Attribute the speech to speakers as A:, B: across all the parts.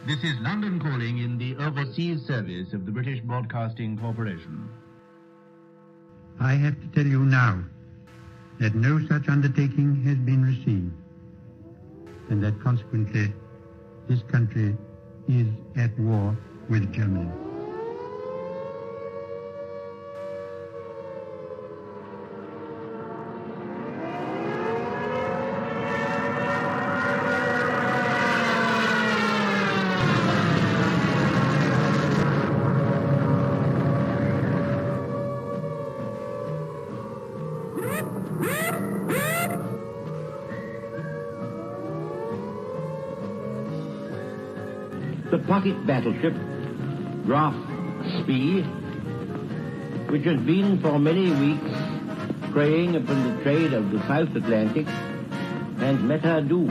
A: This is London calling in the overseas service of the British Broadcasting Corporation.
B: I have to tell you now that no such undertaking has been received, and that consequently this country is at war with Germany.
C: The pocket battleship Graf Spee, which has been for many weeks preying upon the trade of the South Atlantic, has met her doom.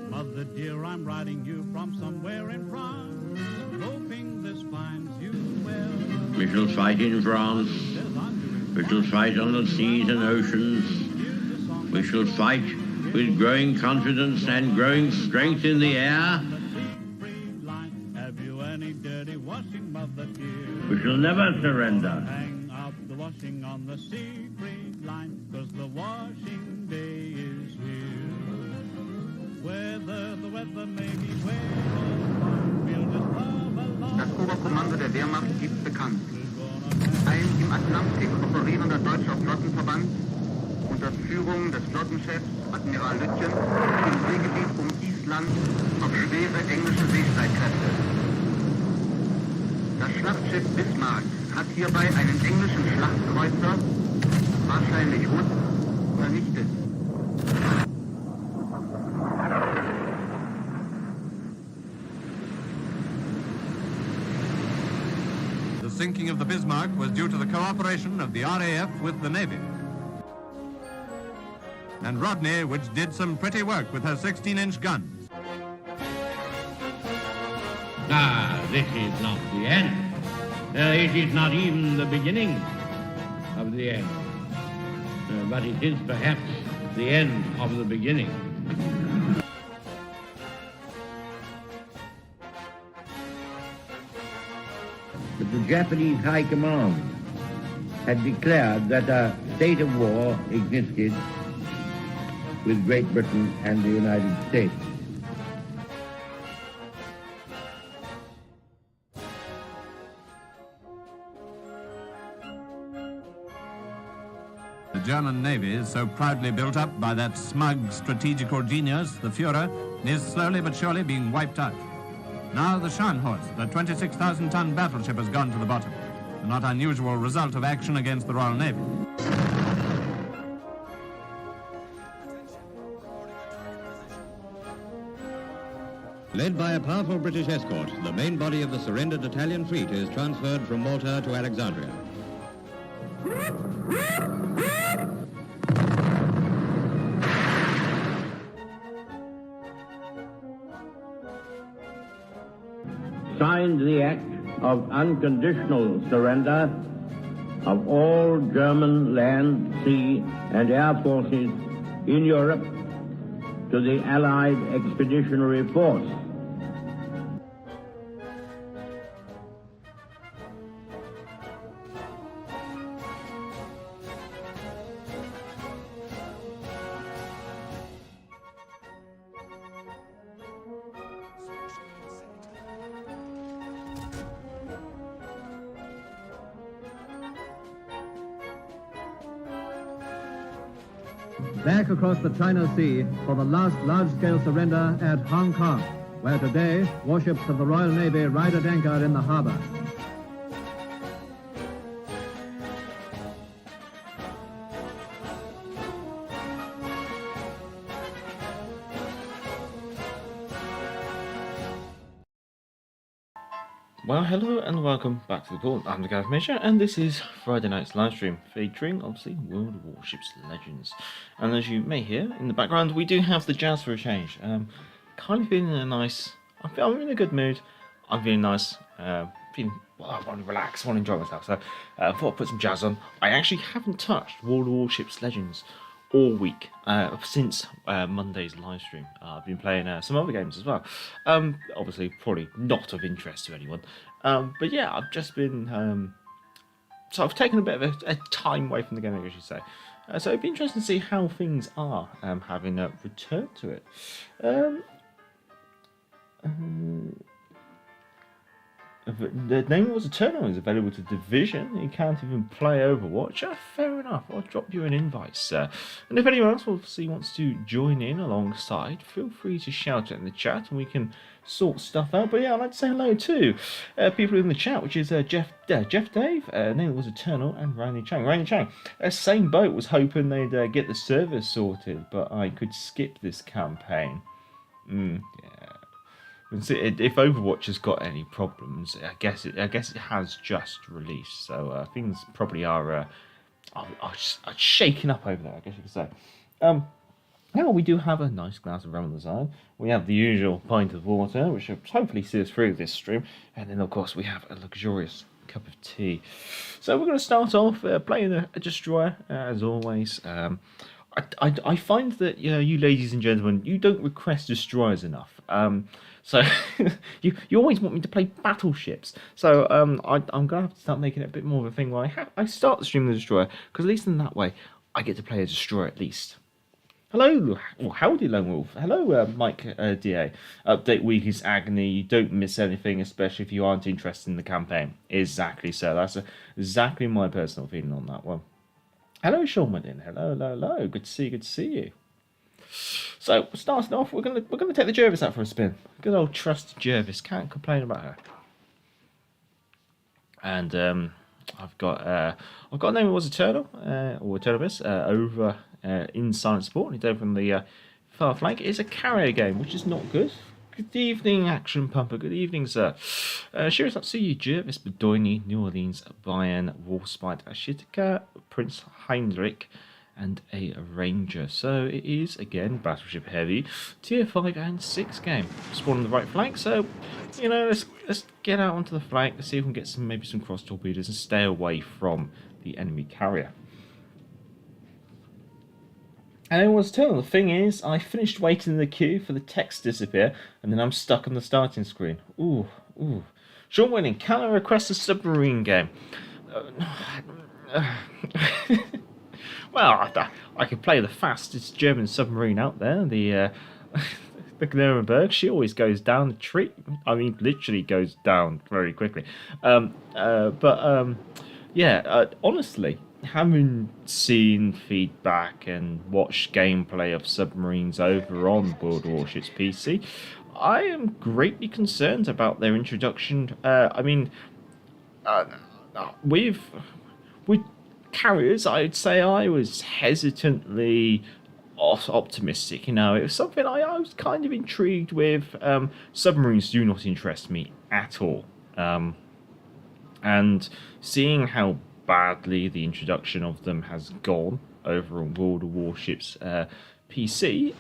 D: Mother dear, I'm writing you from somewhere in France, hoping this finds you well.
C: We shall fight in France. We shall fight on the seas and oceans. We shall fight with growing confidence and growing strength in the air. We shall never surrender.
D: Hang up the washing on the sea free line, 'cause the washing day is here. Whether the weather may be where or fine, we'll just love along.
E: Das Oberkommando der Wehrmacht gibt bekannt. Ein im Atlantik operierender deutscher Flottenverband unter Führung des Flottenchefs Admiral Lütjen im Seegebiet um Island auf schwere englische Seestreitkräfte. Das Schlachtschiff Bismarck hat hierbei einen englischen Schlachtkreuzer, wahrscheinlich Hood, vernichtet.
F: The sinking of the Bismarck was due to the cooperation of the RAF with the Navy. And Rodney, which did some pretty work with her 16-inch guns.
C: Ah, this is not the end. It is not even the beginning of the end. But it is perhaps the end of the beginning. But the Japanese High Command had declared that a state of war existed with Great Britain and the United States.
F: The German Navy, so proudly built up by that smug strategical genius, the Führer, is slowly but surely being wiped out. Now the Scharnhorst, the 26,000-ton battleship, has gone to the bottom, a not unusual result of action against the Royal Navy.
G: Led by a powerful British escort, the main body of the surrendered Italian fleet is transferred from Malta to Alexandria.
C: Signed the act of unconditional surrender of all German land, sea, and air forces in Europe to the Allied Expeditionary Force.
H: Back across the China Sea for the last large-scale surrender at Hong Kong, where today warships of the Royal Navy ride at anchor in the harbor.
I: Well, hello and welcome back to the call. I'm the Gav Measure, and this is Friday night's live stream featuring, obviously, World of Warships Legends. And as you may hear in the background, we do have the jazz for a change. Kind of feeling in a nice, I'm in a good mood. I'm feeling nice, feeling, well, I want to relax, I want to enjoy myself. So I thought I'd put some jazz on. I actually haven't touched World of Warships Legends all week since Monday's live stream. I've been playing some other games as well. Obviously, probably not of interest to anyone. But yeah, I've just been so I've taken a bit of a time away from the game, I guess you say. So it'd be interesting to see how things are having returned to it. The name was Eternal is available to Division. You can't even play Overwatch. Fair enough. I'll drop you an invite, sir. And if anyone else wants to join in alongside, feel free to shout it in the chat and we can sort stuff out. But yeah, I'd like to say hello to people in the chat, which is Jeff Dave, name was Eternal, and Randy Chang. Randy Chang, same boat, was hoping they'd get the servers sorted, but I could skip this campaign. Yeah. If Overwatch has got any problems, I guess it has just released, so things probably are shaking up over there, I guess you could say. Now we do have a nice glass of rum on the side. We have the usual pint of water, which should hopefully see us through this stream, and then of course we have a luxurious cup of tea. So we're going to start off playing a destroyer as always. I find that you ladies and gentlemen, you don't request destroyers enough. So you always want me to play battleships. So I'm gonna have to start making it a bit more of a thing where I start the stream with a destroyer, because at least in that way I get to play a destroyer at least. Hello, well, howdy Lone Wolf. Hello, Mike DA. Update week is agony. You don't miss anything, especially if you aren't interested in the campaign. Exactly, sir. That's exactly my personal feeling on that one. Hello, Sean Woodin. Hello. Good to see you. So starting off, we're gonna take the Jervis out for a spin. Good old trusty Jervis, can't complain about her. And I've got a name that was Eternal or Eternalist over in Silent Sport. He's over on the far flank. It's a carrier game, which is not good. Good evening, Action Pumper. Good evening, sir. Cheers up to you, Jervis, Bedoini, New Orleans, Bayern, Wolfspite, Ashitika, Prince Heinrich, and a Ranger. So it is, again, Battleship Heavy, Tier 5 and 6 game. Spawn on the right flank, so, let's get out onto the flank, let's see if we can get maybe some cross torpedoes and stay away from the enemy carrier. And it was telling. The thing is, I finished waiting in the queue for the text to disappear, and then I'm stuck on the starting screen. Ooh. Sean Winning, can I request a submarine game? Well, I could play the fastest German submarine out there, the Nuremberg. She always goes down the tree. I mean, literally goes down very quickly. Honestly, having seen feedback and watched gameplay of submarines over on World Warships PC, I am greatly concerned about their introduction. With carriers, I'd say I was hesitantly optimistic. It was something I was kind of intrigued with. Submarines do not interest me at all. And seeing how badly the introduction of them has gone over on World of Warships PC,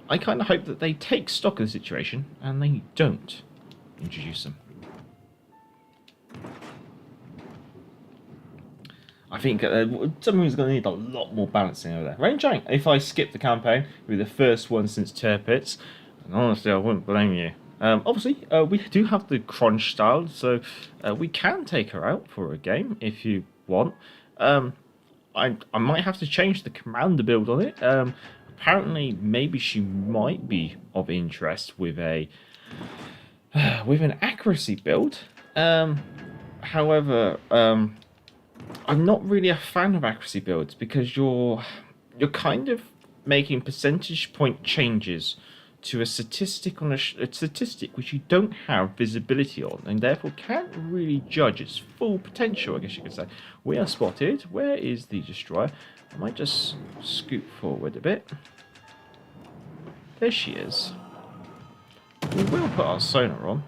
I: I kind of hope that they take stock of the situation and they don't introduce them. I think submarine's going to need a lot more balancing over there. Range Giant, if I skip the campaign, it'll be the first one since Tirpitz, and honestly, I wouldn't blame you. Obviously, we do have the Kronshtadt, so we can take her out for a game if you want. I might have to change the commander build on it. Apparently, maybe she might be of interest with an accuracy build. However, I'm not really a fan of accuracy builds because you're kind of making percentage point changes to a statistic on a statistic which you don't have visibility on, and therefore can't really judge its full potential, I guess you could say. We are spotted. Where is the destroyer? I might just scoot forward a bit. There she is. We will put our sonar on.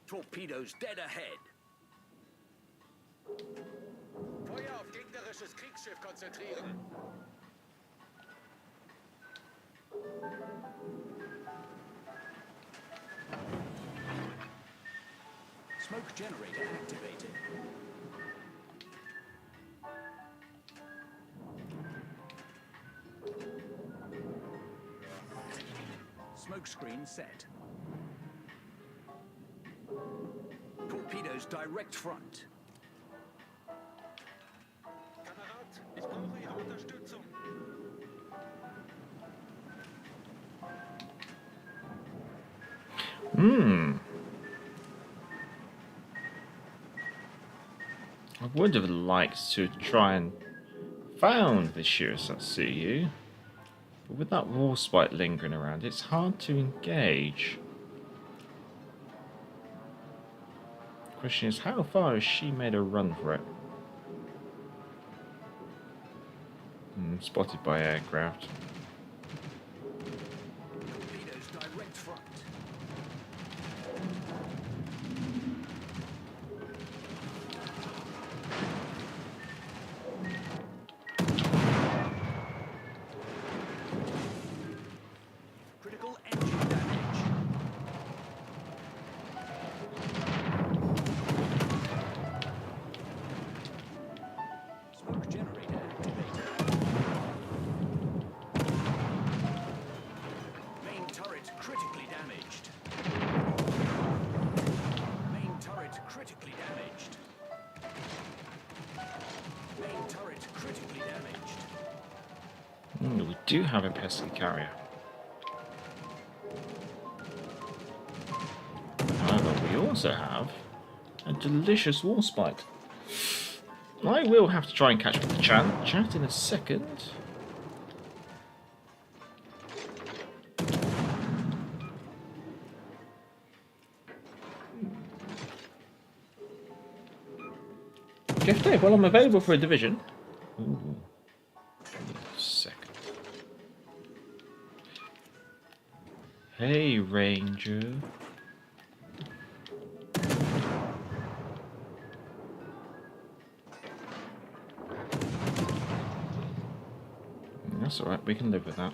J: Torpedoes dead ahead.
K: Feuer auf gegnerisches Kriegsschiff konzentrieren. Smoke generator activated. Smoke screen set. Torpedoes direct front. Kamerad, ich brauche Ihre Unterstützung.
I: I would have liked to try and found the Shiras at CU, but with that Warspite lingering around, it's hard to engage. The question is, how far has she made a run for it? Spotted by aircraft.
K: Torpedoes direct front. Critical engine damage. Smoke generator activated. Main turret critically damaged. Main turret critically damaged. Main turret critically damaged.
I: We do have a pesky carrier. However, we also have a delicious Warspite. I will have to try and catch up with the chat in a second. Jeff Dave, well, I'm available for a division. Ooh. Second. Hey, Ranger. That's alright, we can live with that.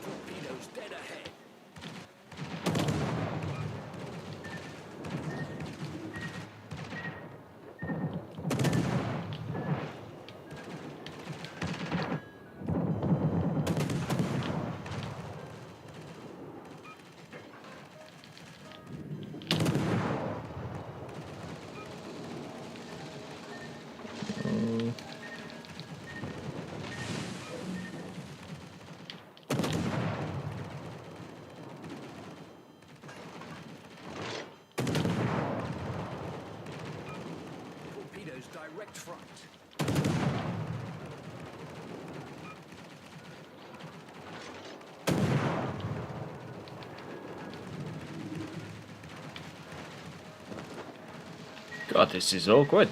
K: Torpedoes dead ahead. Torpedoes direct front.
I: God, this is awkward.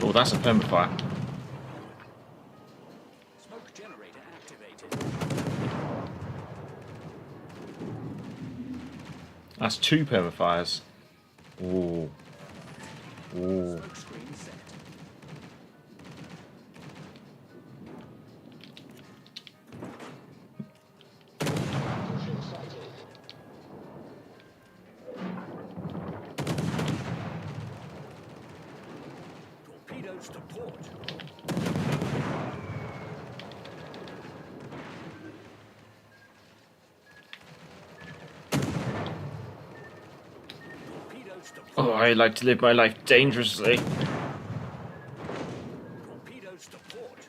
I: Oh, that's a permafire.
K: Smoke generator activated.
I: That's two permafires. Ooh. Ooh.
K: Smoke screen set. Torpedoes to port. Torpedoes to port.
I: Oh, I like to live my life dangerously.
K: Torpedoes to port.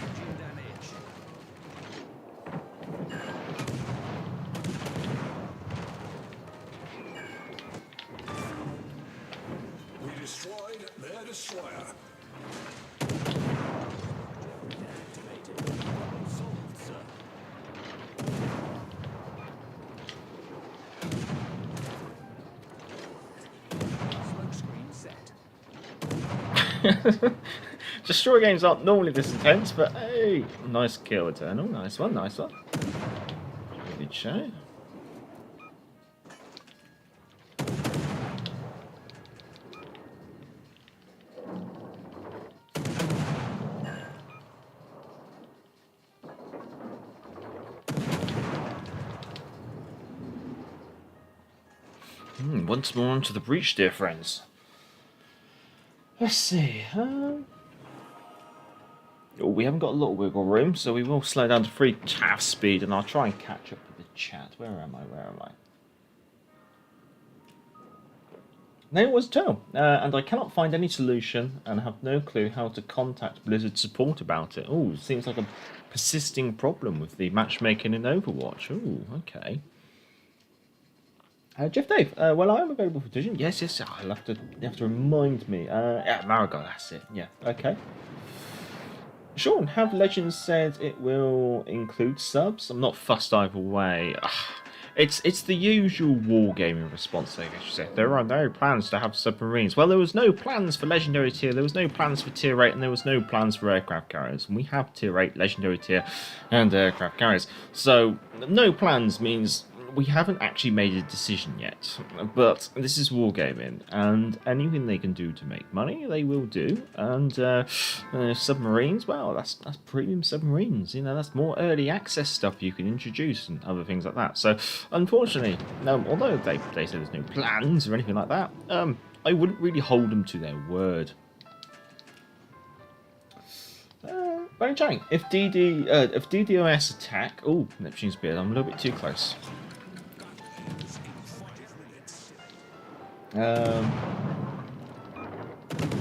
K: Engine damage.
I: Destroy games aren't normally this intense, but hey, nice kill, Eternal. Nice one, nice one. Good show. Once more onto the breach, dear friends. Let's see. Oh, we haven't got a lot of wiggle room, so we will slow down to 3 half speed, and I'll try and catch up with the chat. Where am I? Where am I? Name was Eternal, and I cannot find any solution, and have no clue how to contact Blizzard support about it. Oh, seems like a persisting problem with the matchmaking in Overwatch. Oh, okay. Jeff Dave, well, I am available for decision. Yes, yes, you have to remind me. Yeah, Marigold, that's it. Yeah, okay. Sean, have Legends said it will include subs? I'm not fussed either way. It's the usual wargaming response, I guess you say. There are no plans to have submarines. Well, there was no plans for Legendary Tier, there was no plans for Tier 8, and there was no plans for aircraft carriers. And we have Tier 8, Legendary Tier, and aircraft carriers. So, no plans means we haven't actually made a decision yet, but this is wargaming, and anything they can do to make money, they will do. And submarines, well, that's premium submarines. You know, that's more early access stuff you can introduce and other things like that. So, unfortunately, although they say there's no plans or anything like that, I wouldn't really hold them to their word. Barry Chang, if DDoS attack, oh, Neptune's beard, I'm a little bit too close.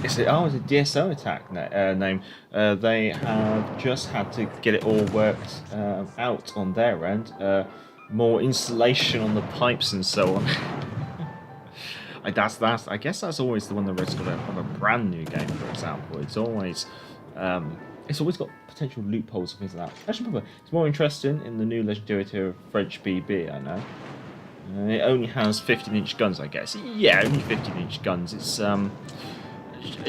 I: It's a DSO attack name. They have just had to get it all worked out on their end. More installation on the pipes and so on. I guess that's always the one, the risk of a brand new game, for example. It's always got potential loopholes and things like that. Actually, it's more interesting in the new Legendary Tier of French BB, I know. It only has 15-inch guns, I guess. Yeah, only 15-inch guns. It's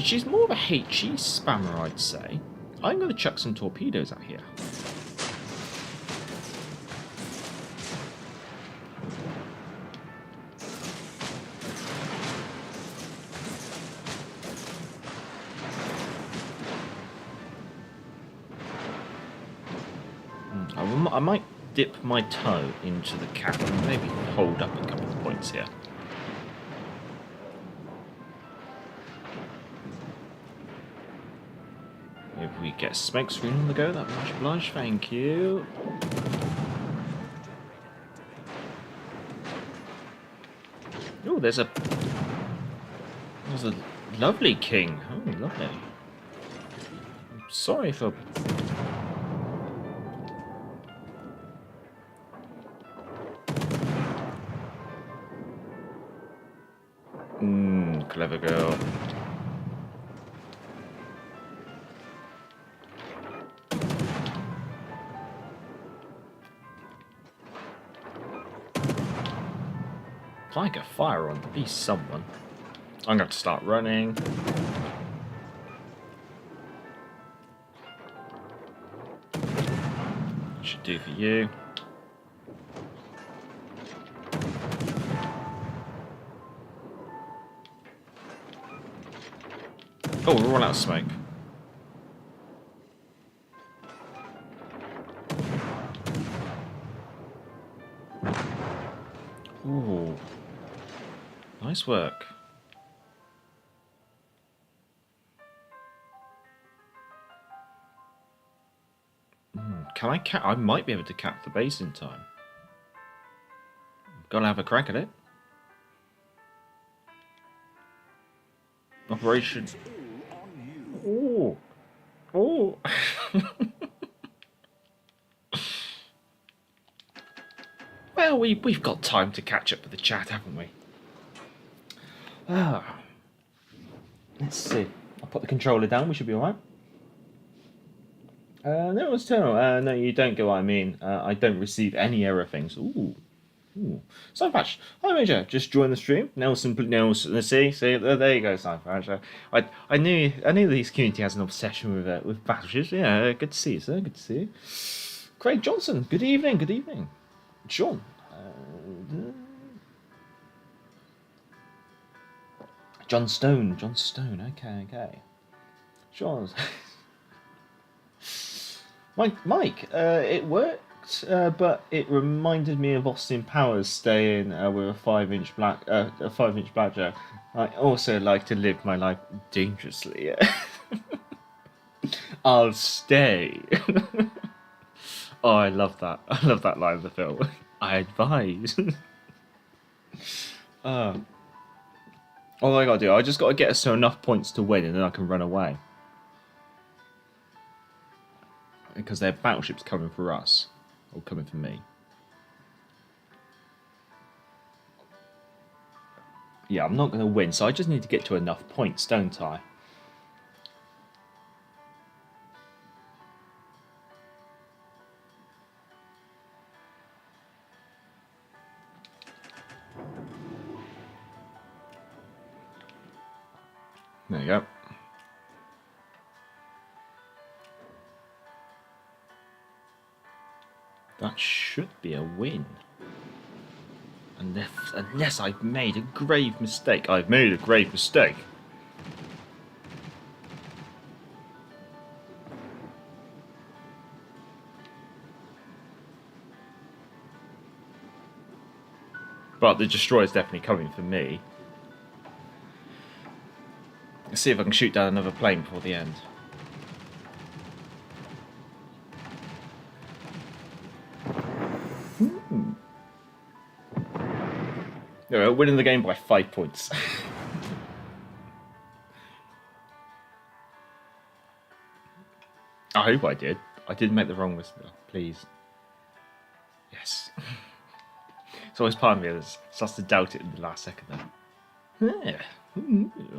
I: she's more of a HE spammer, I'd say. I'm going to chuck some torpedoes out here. I might dip my toe into the cap and maybe hold up a couple of points here. If we get a smoke screen on the go, that'd be much obliged, thank you. Oh, there's a lovely king. Oh, lovely. I'm sorry for... Clever girl. Like a fire on, be someone. I'm going to start running. Should do for you. Oh, we're all out of smoke. Ooh. Nice work. Can I cap? I might be able to cap the base in time. Gotta have a crack at it. Operation. Oh. Oh. Well, we've got time to catch up with the chat, haven't we? Ah. Let's see. I'll put the controller down. We should be alright. No, it's Eternal. No, you don't get what I mean. I don't receive any error things. Ooh. Ooh. Sunpatch, hi Major, just joined the stream. Nelson, see, there you go, Sunpatch. I knew this community has an obsession with battleships. Yeah, good to see you, sir. Good to see you. Craig Johnson, good evening, good evening. Sean, John Stone, okay. Sean, Mike, it worked. But it reminded me of Austin Powers staying with a 5-inch blackjack. I also like to live my life dangerously. I'll stay. Oh, I love that. I love that line of the film. I advise. All I gotta do, I just gotta get us to enough points to win, and then I can run away. Because their battleships coming for us. Or coming for me. Yeah, I'm not going to win, so I just need to get to enough points, don't I? There you go. That should be a win. Unless I've made a grave mistake. I've made a grave mistake. But the destroyer's definitely coming for me. Let's see if I can shoot down another plane before the end. No, winning the game by 5 points. I hope I did. I didn't make the wrong mistake. Please. Yes. It's always part of me that starts to doubt it in the last second then. Yeah.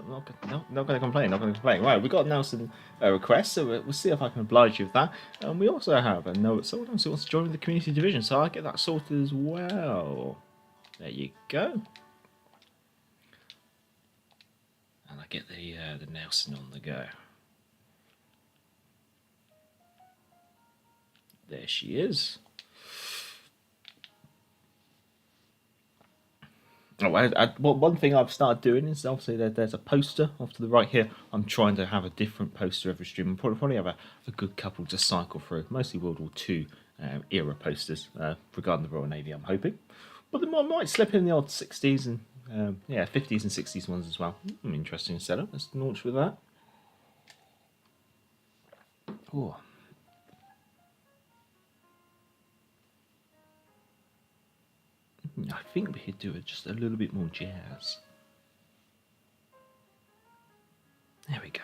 I: Not going to complain, not going to complain. Right, we've got Nelson request, so we'll see if I can oblige you with that. And we also have a note someone else who wants to join the community division, so I'll get that sorted as well. There you go. And I get the Nelson on the go. There she is. Oh, one thing I've started doing is obviously there's a poster off to the right here. I'm trying to have a different poster every stream. I'll probably have a good couple to cycle through, mostly World War II era posters regarding the Royal Navy, I'm hoping. But I might slip in the odd 60s and 50s and 60s ones as well. Interesting setup. Let's launch with that. Oh. I think we could do it just a little bit more jazz. There we go.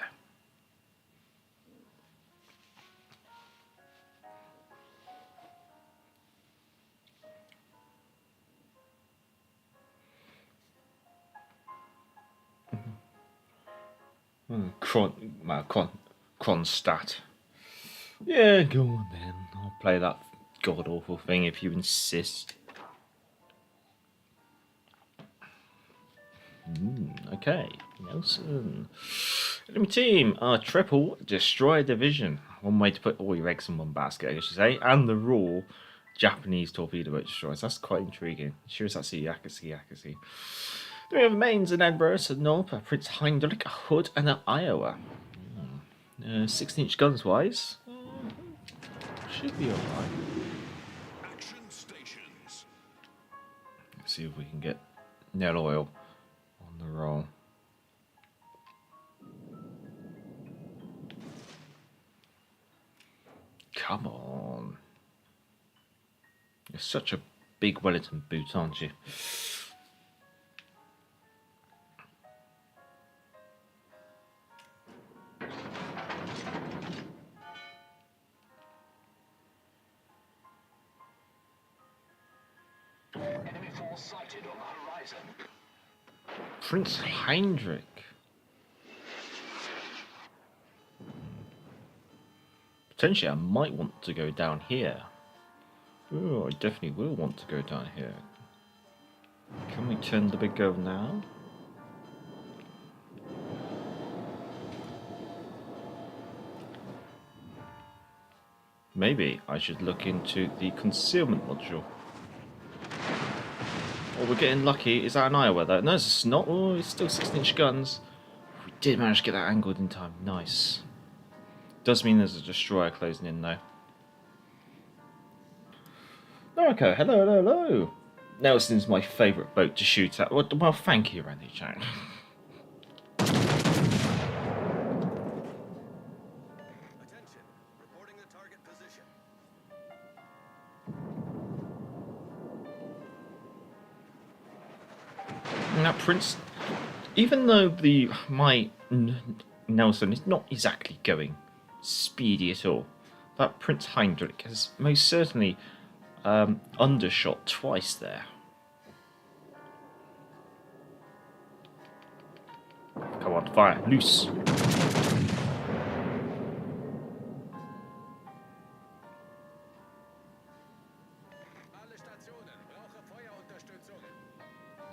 I: Kronshtadt. Yeah, go on then. I'll play that god-awful thing if you insist. Okay, Nelson. Enemy team, triple destroyer division. One way to put all your eggs in one basket, I guess you say. And the raw Japanese torpedo boat destroyers. That's quite intriguing. Shirazatsu, Yakasi. Then we have mains in Edinburgh, North, Prince Heinrich, Hood, and Iowa. 16-inch guns wise, should be alright.
K: Action stations.
I: Let's see if we can get Nell Oil on the roll. Come on. You're such a big Wellington boot, aren't you?
K: Enemy force sighted on the horizon.
I: Prince Heinrich. Potentially, I might want to go down here. Oh, I definitely will want to go down here. Can we turn the big girl now? Maybe I should look into the concealment module. Oh, we're getting lucky. Is that an Iowa though? No, it's not. Oh, it's still 16-inch guns. We did manage to get that angled in time. Nice. Does mean there's a destroyer closing in though. Noriko, hello, hello, hello. Nelson's my favourite boat to shoot at. Well, thank you, Randy Chan.
K: Attention. Reporting the target position.
I: Now, Prince, even though my Nelson is not exactly going speedy at all, that Prince Heinrich has most certainly undershot twice there. Come on, fire, loose.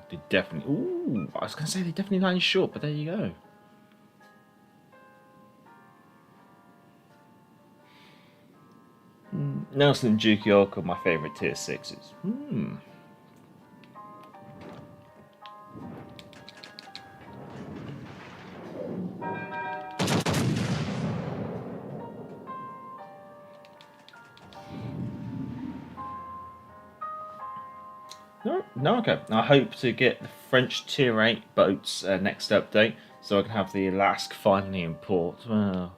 I: They definitely. Ooh, I was going to say they definitely landed short, but there you go. Nelson and Jukioka are my favourite tier 6s. No, okay. I hope to get the French tier 8 boats next update, so I can have the Alaska finally in port. Well,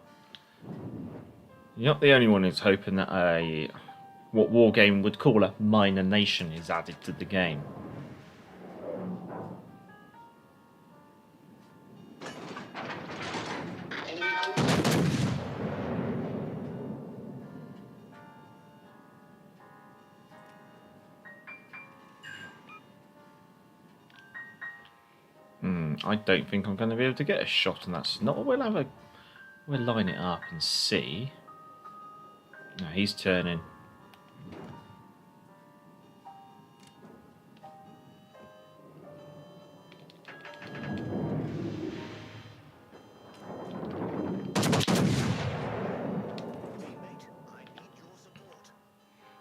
I: you're not the only one who's hoping that what Wargame would call a minor nation is added to the game. I don't think I'm going to be able to get a shot on that snot. We'll line it up and see. No, he's turning.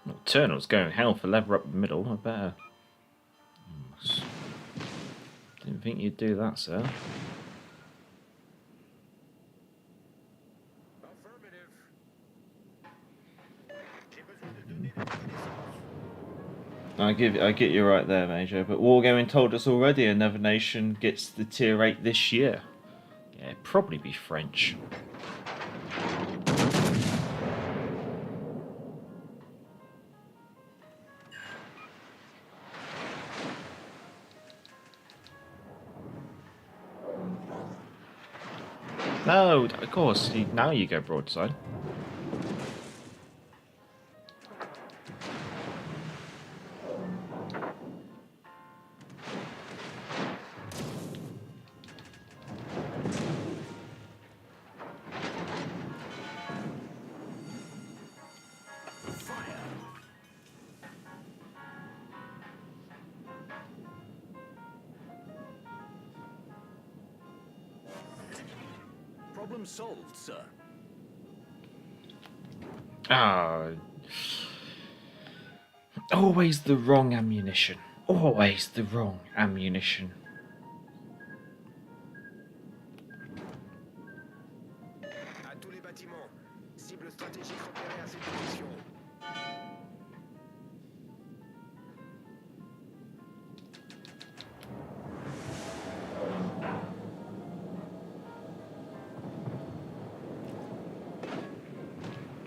I: Well, Turnell's going hell for lever up the middle. I better. Didn't think you'd do that, sir. I get you right there, Major. But Wargaming told us already another nation gets the tier 8 this year. Yeah, it'd probably be French. No, of course. Now you go broadside.
K: Problem solved, sir.
I: Always the wrong ammunition. Always the wrong ammunition.
K: À tous les bâtiments. Cible stratégique repérée à cette direction.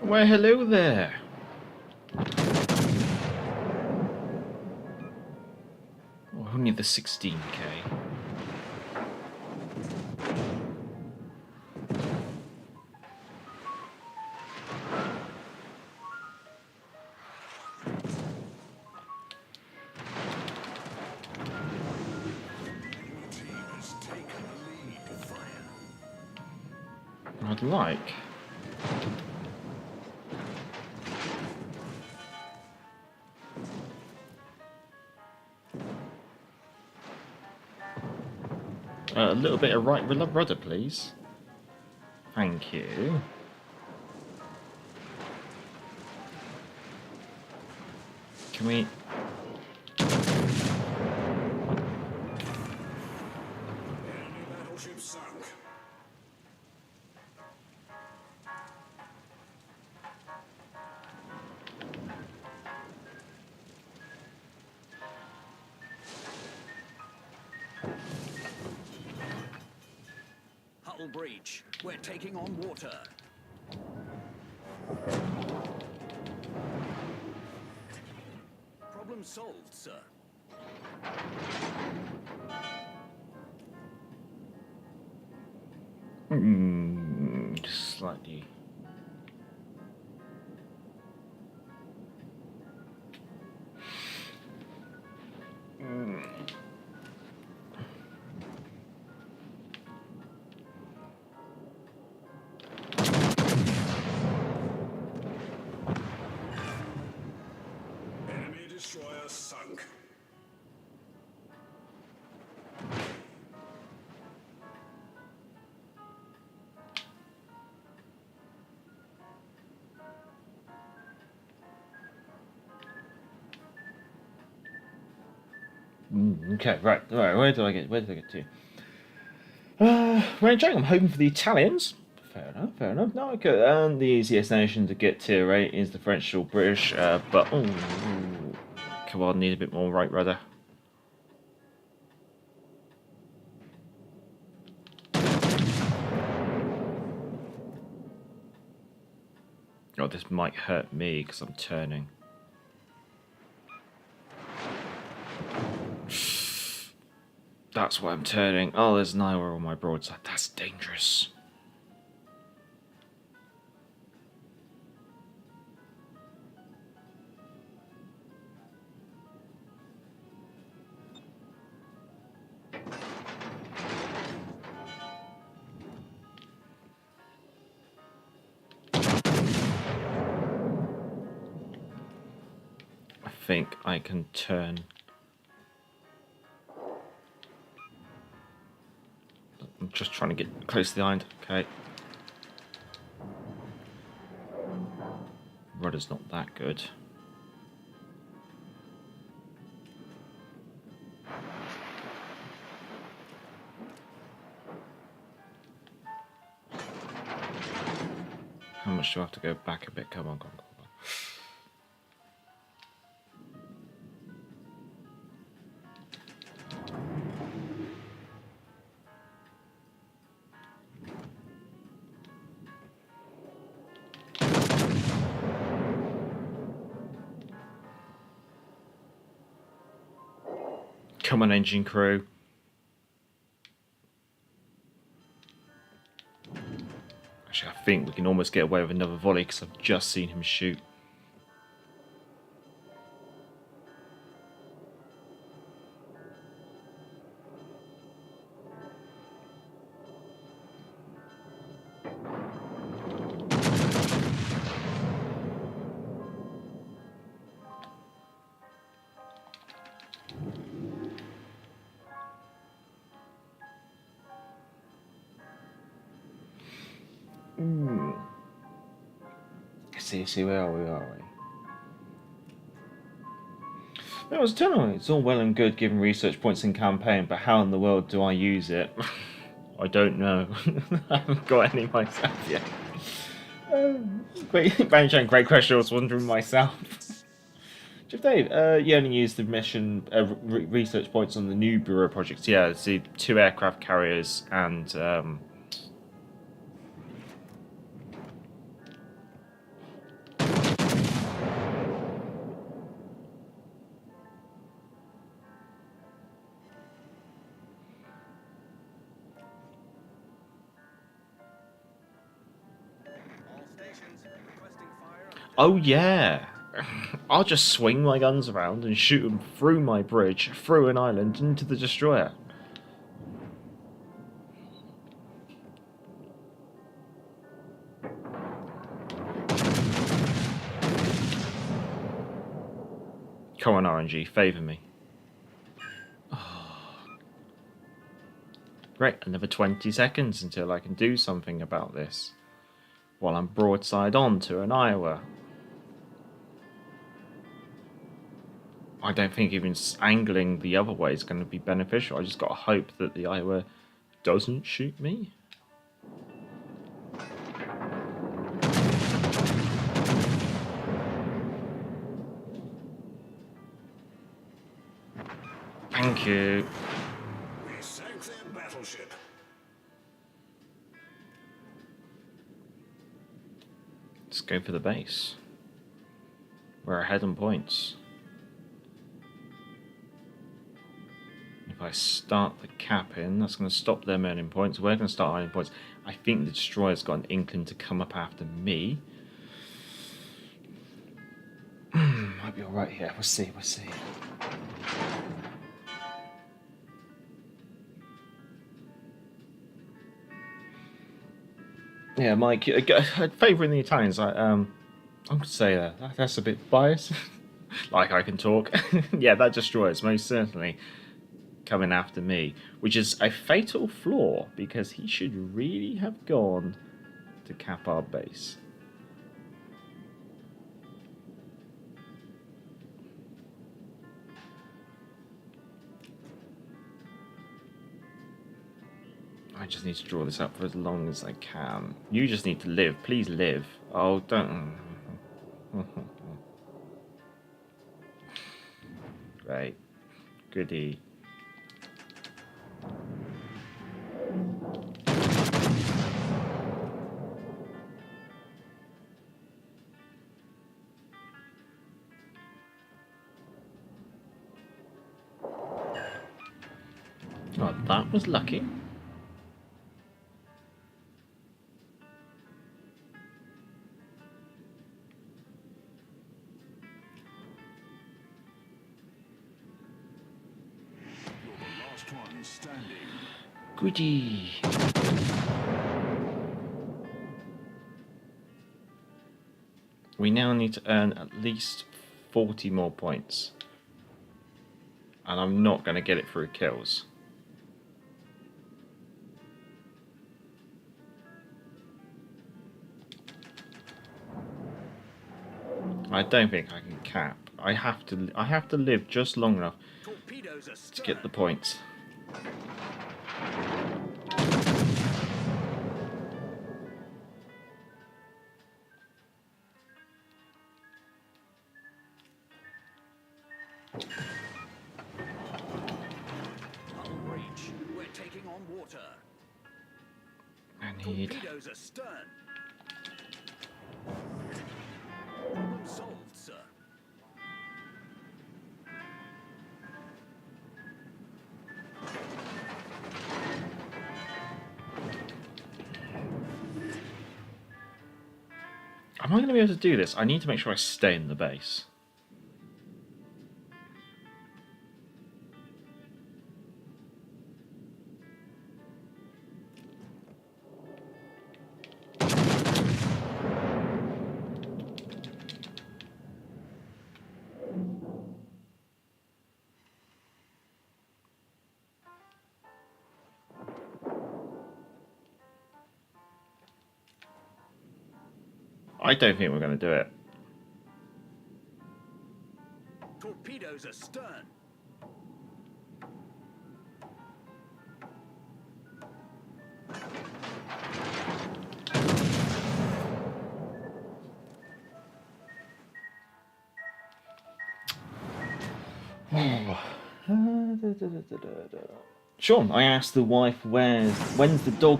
I: Well, hello there. Oh, only the 16k. I'd like. A little bit of right rudder, please. Thank you. Can we...
K: Battleship sunk. Hull breach. We're taking on water. Problem solved, sir.
I: Just slightly.
K: Enemy destroyer sunk.
I: Okay, right. Where did I get to? Range I'm hoping for the Italians. Fair enough. No, okay. And the easiest nation to get tier 8 is the French or British. But come on, need a bit more right rudder. Oh, this might hurt me because I'm turning. That's why I'm turning. Oh, there's an Iowa on my broadside. That's dangerous. I think I can turn. I'm just trying to get close to the island. Okay. Rudder's not that good. How much do I have to go back a bit? Come on. Come on, engine crew. Actually, I think we can almost get away with another volley because I've just seen him shoot. See, where are we? Well, I was telling you, it's all well and good giving research points in campaign, but how in the world do I use it? I don't know. I haven't got any myself yet. Great question. I was wondering myself. Jeff Dave, you only use the mission research points on the new bureau projects. Yeah, see, 2 aircraft carriers and oh yeah, I'll just swing my guns around and shoot them through my bridge, through an island, into the destroyer. Come on, RNG, favour me. Great, another 20 seconds until I can do something about this. While I'm broadside on to an Iowa. I don't think even angling the other way is going to be beneficial. I just got to hope that the Iowa doesn't shoot me. Thank you.
J: We sank their battleship.
I: Let's go for the base. We're ahead on points. If I start the cap in, that's going to stop them earning points. We're going to start earning points. I think the destroyer's got an inkling to come up after me. Might be alright here. We'll see, we'll see. Yeah, Mike, favouring the Italians, I'm going to say that's a bit biased. Like I can talk. Yeah, that destroyer's most certainly coming after me, which is a fatal flaw because he should really have gone to cap our base. I just need to draw this up for as long as I can. You just need to live. Please live. Oh, don't. Great. Goody. Oh, that was lucky. Goody. We now need to earn at least 40 more points. And I'm not going to get it through kills. I don't think I can cap. I have to live just long enough to get the points.
J: We're taking on water.
I: I need.
J: Torpedoes astern. Problem solved, sir.
I: Am I going to be able to do this? I need to make sure I stay in the base. I don't think we're going to do it.
J: Torpedoes astern.
I: Sean, I asked the wife when's the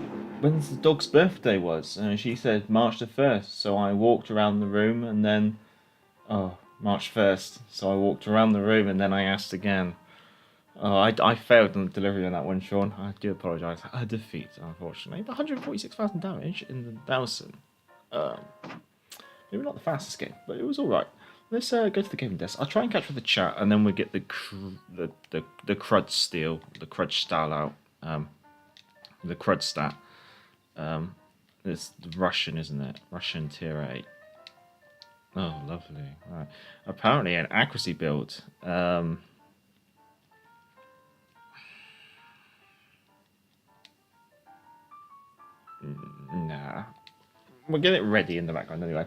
I: dog's birthday was, and she said March the 1st. So I walked around the room and then, March 1st. So I walked around the room and then I asked again. I failed on the delivery on that one, Sean. I do apologise. A defeat, unfortunately. But 146,000 damage in the Dowson. Maybe not the fastest game, but it was all right. Let's go to the gaming desk. I'll try and catch with the chat, and then we'll get the Kronshtadt out. The Kronshtadt. It's Russian, isn't it? Russian tier 8. Oh, lovely. Right. Apparently an accuracy build. We'll get it ready in the background anyway.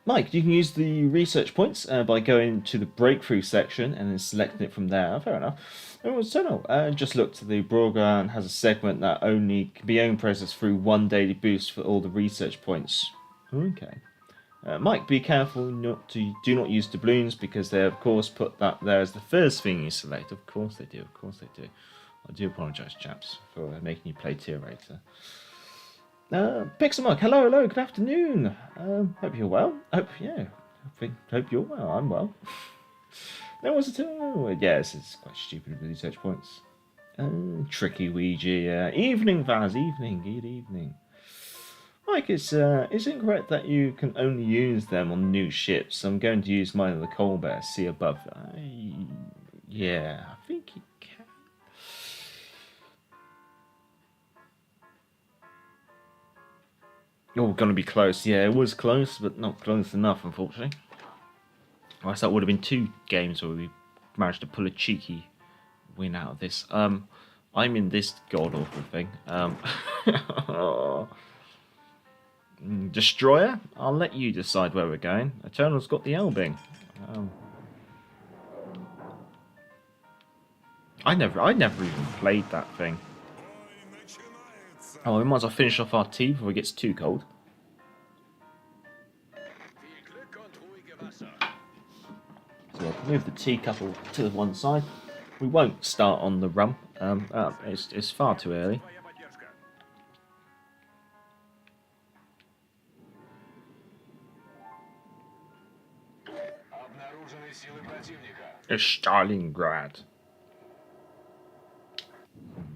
I: Mike, you can use the research points by going to the breakthrough section and then selecting it from there. Fair enough. Just looked, the Brogan has a segment that only can be processed through one daily boost for all the research points. Okay. Mike, be careful do not use doubloons because they of course put that there as the first thing you select. Of course they do. I do apologise, chaps, for making you play tier rater. Pixel Mike, hello, good afternoon. Hope you're well. Hope you're well. I'm well. There was yes, it's quite stupid with research points. Tricky Ouija. Evening, Vaz. Good evening. Mike, is it correct that you can only use them on new ships? I'm going to use mine on the Colbert. See above. Yeah, I think you can. Oh, gonna be close. Yeah, it was close, but not close enough, unfortunately. Otherwise, that would have been 2 games where we managed to pull a cheeky win out of this. I'm in this god-awful thing. Destroyer? I'll let you decide where we're going. Eternal's got the Elbing. I never even played that thing. Oh, we might as well finish off our tea before it gets too cold. So I'll move the teacup to the one side. We won't start on the rum. It's far too early. It's Stalingrad.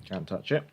I: Can't touch it.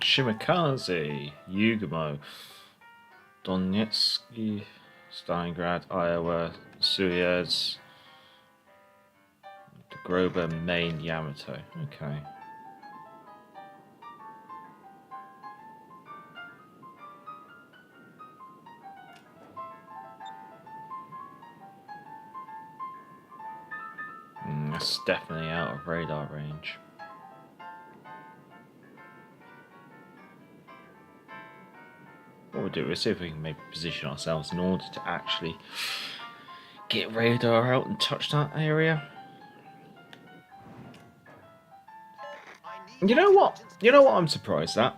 I: Shimakaze, Yugamo, Donetsk, Stalingrad, Iowa, Suez, Grober, Maine, Yamato. Okay. That's definitely out of radar range. What we'll do is see if we can maybe position ourselves in order to actually get radar out and touch that area. You know what? I'm surprised at?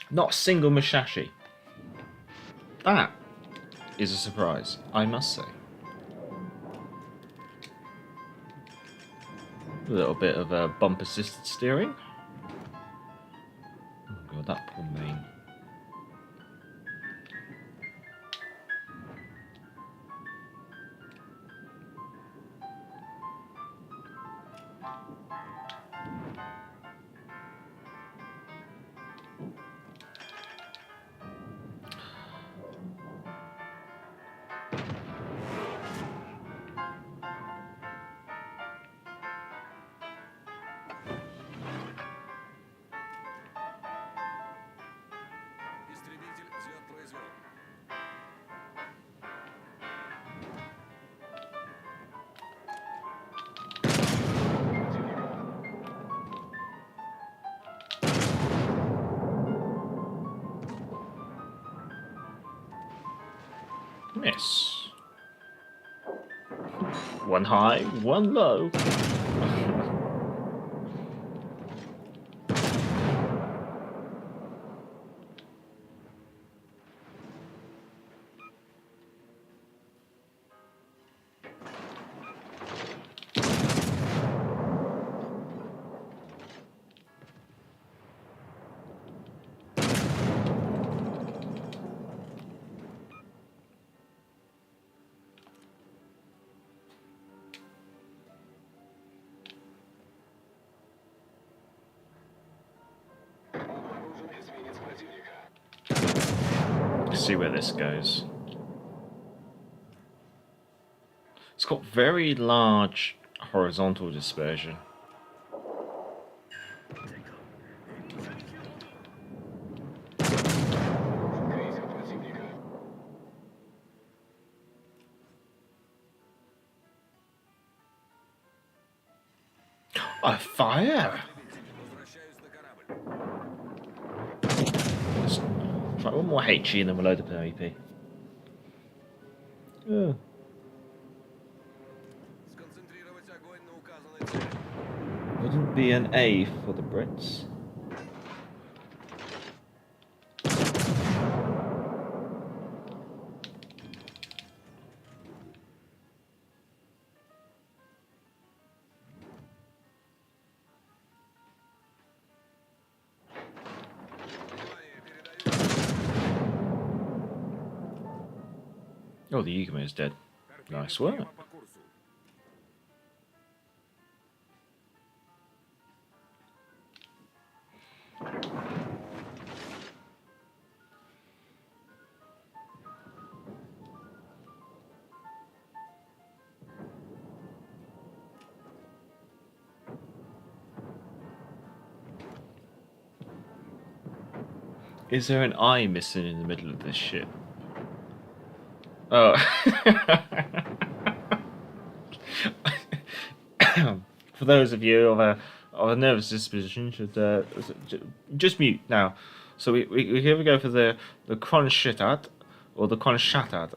I: Not a single Musashi. That is a surprise, I must say. A little bit of bump assisted steering. Oh god, that poor Maine. Miss. One high, one low. see where this goes. It's got very large horizontal dispersion. A fire! Let's try one more HE and then we'll load up an AP. Yeah. Wouldn't be an A for the Brits. Oh, the Yugumo is dead. Nice work. Is there an eye missing in the middle of this ship? Oh. For those of you of a nervous disposition, should just mute now. So we here we go for the Kronshtadt or the Kronshtadt.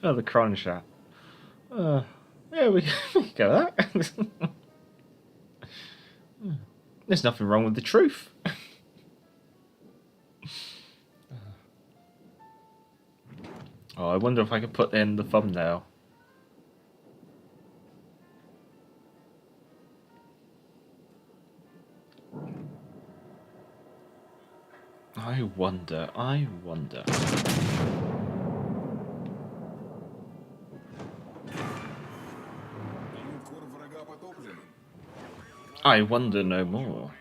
I: Oh, the Kronshtadt. Yeah, we go that. There's nothing wrong with the truth. Oh, I wonder if I can put in the thumbnail. I wonder. I wonder no more.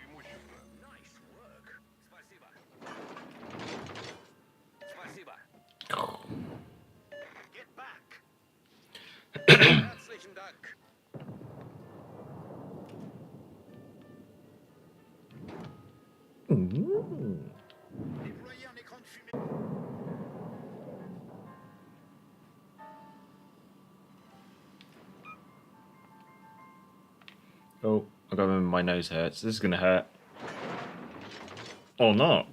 I: Oh, I got remember my nose hurts. This is gonna hurt. Or not.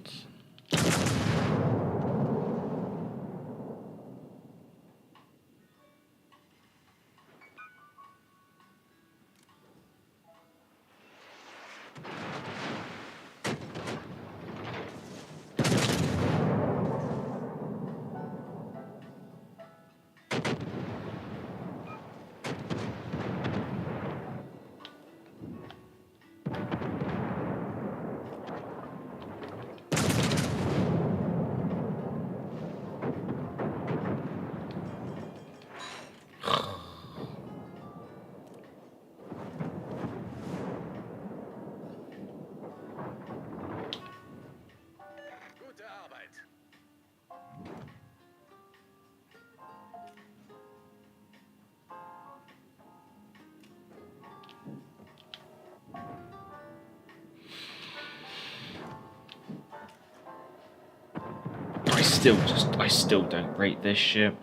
I: I still don't rate this ship.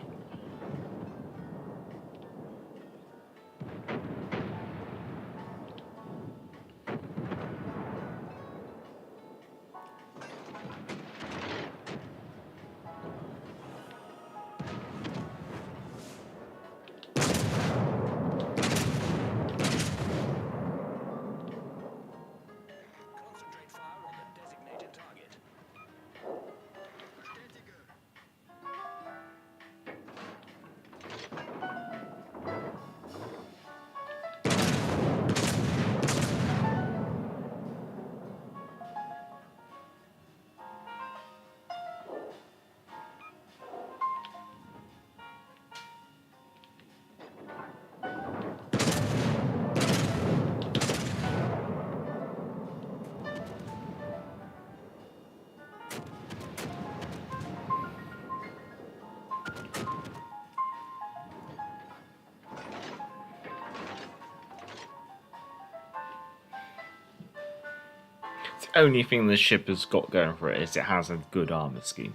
I: only thing the ship has got going for it is it has a good armor scheme.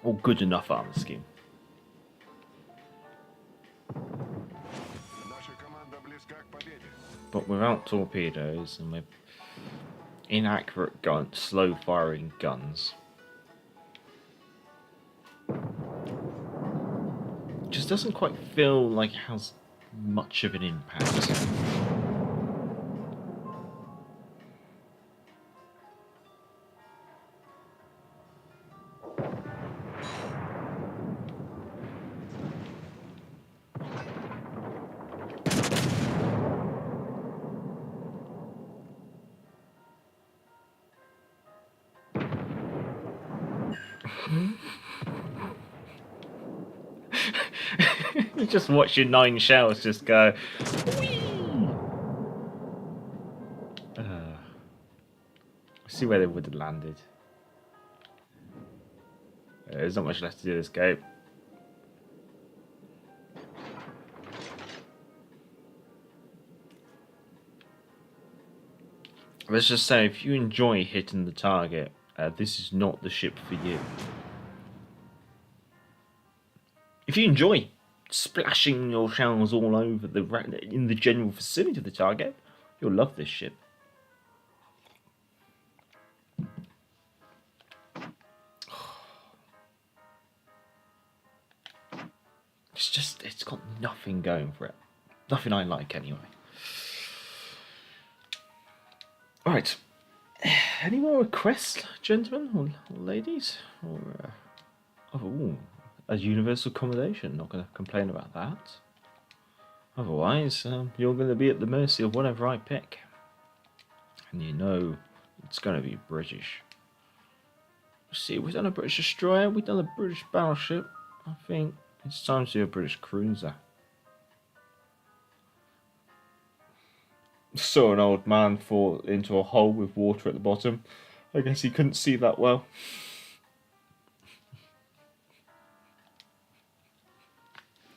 I: Or good enough armor scheme. But without torpedoes and with inaccurate guns, slow firing guns, it just doesn't quite feel like it has much of an impact. Just watch your 9 shells just go. See where they would have landed. There's not much left to do this game. Let's just say, if you enjoy hitting the target, this is not the ship for you. If you enjoy splashing your shells all over in the general vicinity of the target, you'll love this ship. It's got nothing going for it. Nothing I like anyway. Alright. Any more requests, gentlemen or ladies? Or, a universal accommodation. Not going to complain about that. Otherwise, you're going to be at the mercy of whatever I pick. And you know it's going to be British. See, we've done a British destroyer, we've done a British battleship. I think it's time to do a British cruiser. Saw an old man fall into a hole with water at the bottom. I guess he couldn't see that well.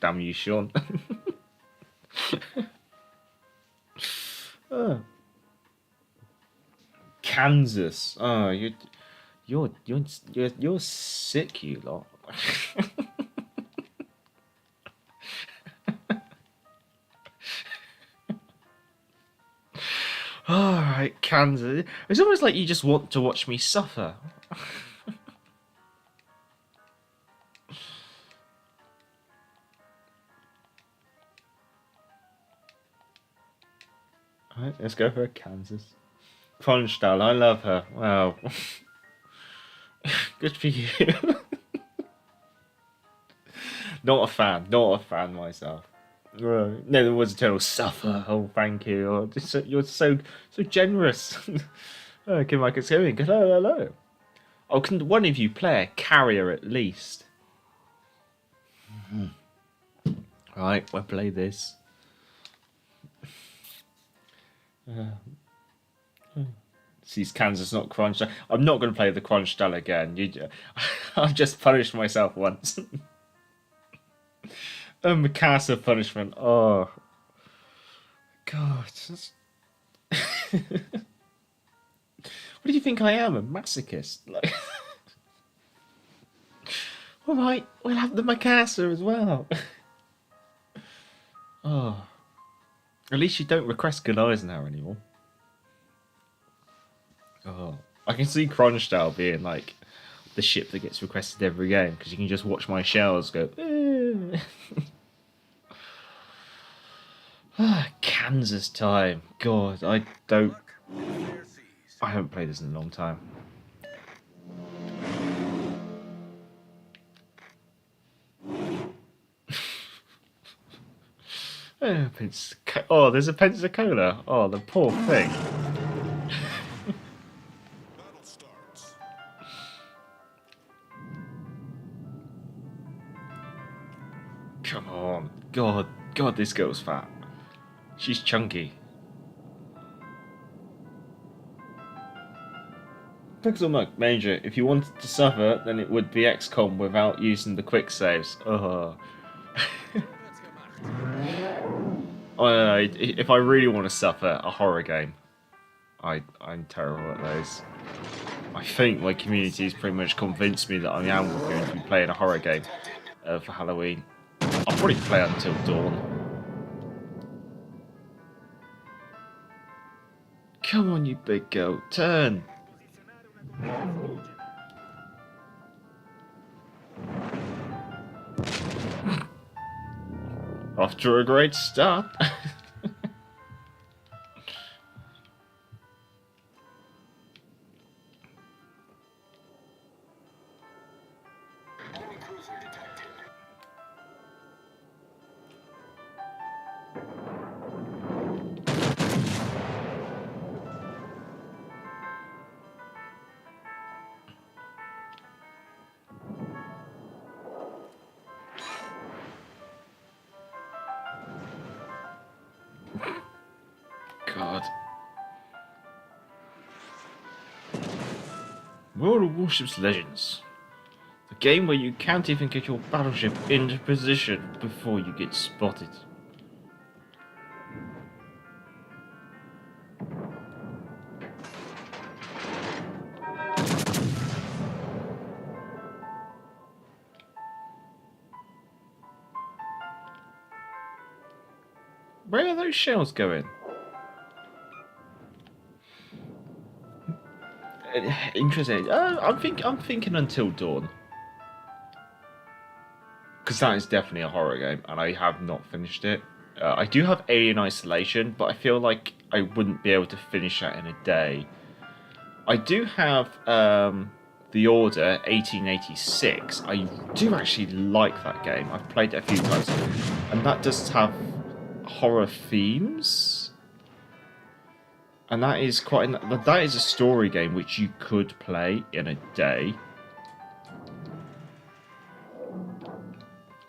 I: Damn you, Sean. Kansas. Oh, you're sick, you lot. Alright, Kansas. It's almost like you just want to watch me suffer. Alright, let's go for Kansas. Kronshtadt, I love her. Wow. Good for you. Not a fan myself. Right. No, there was a total suffer. Oh, thank you. Oh, you're so generous. Okay, Mike, it's going. Hello. Oh, can one of you play a carrier at least? Right, we'll play this. Sees Kansas, not Kronshtadt. I'm not going to play the Kronshtadt again. I've just punished myself once. A Mikasa punishment. Oh, God. What do you think I am? A masochist? Like, all right, we'll have the Mikasa as well. Oh, at least you don't request good Eisenhower anymore. Oh, I can see Kronshtadt being like the ship that gets requested every game because you can just watch my shells go. Kansas time. God, I haven't played this in a long time. Oh, there's a Pensacola. Oh, the poor thing. Come on. God, this girl's fat. She's chunky. Pixel Mug, Major, if you wanted to suffer, then it would be XCOM without using the quick saves. Oh. Oh no, if I really want to suffer, a horror game. I'm terrible at those. I think my community's pretty much convinced me that I am going to be playing a horror game for Halloween. I'll probably play until dawn. Come on, you big girl, turn! Off to a great start. God. World of Warships Legends. The game where you can't even get your battleship into position before you get spotted. Where are those shells going? Interesting. I'm thinking Until Dawn, because that is definitely a horror game, and I have not finished it. I do have Alien Isolation, but I feel like I wouldn't be able to finish that in a day. I do have The Order 1886. I do actually like that game. I've played it a few times, and that does have horror themes. And that is that is a story game which you could play in a day.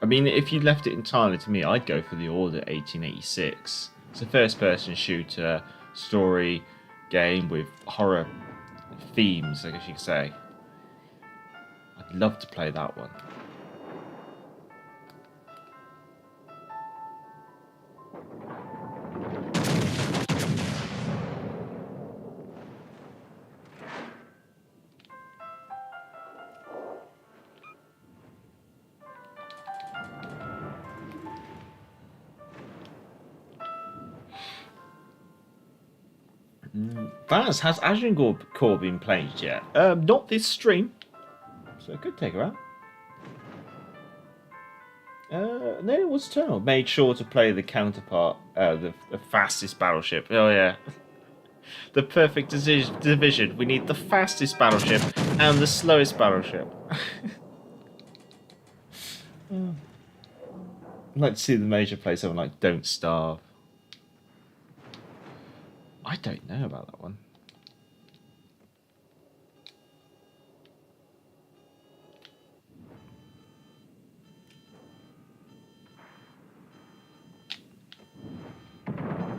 I: I mean, if you left it entirely to me, I'd go for The Order 1886. It's a first-person shooter story game with horror themes, I guess you could say. I'd love to play that one. Vaz, has Agincourt been played yet? Not this stream, so I could take her out. And then it was Eternal. Made sure to play the counterpart, the fastest battleship. Oh yeah, the perfect division. We need the fastest battleship and the slowest battleship. I'd like to see the Major play something like Don't Starve. I don't know about that one.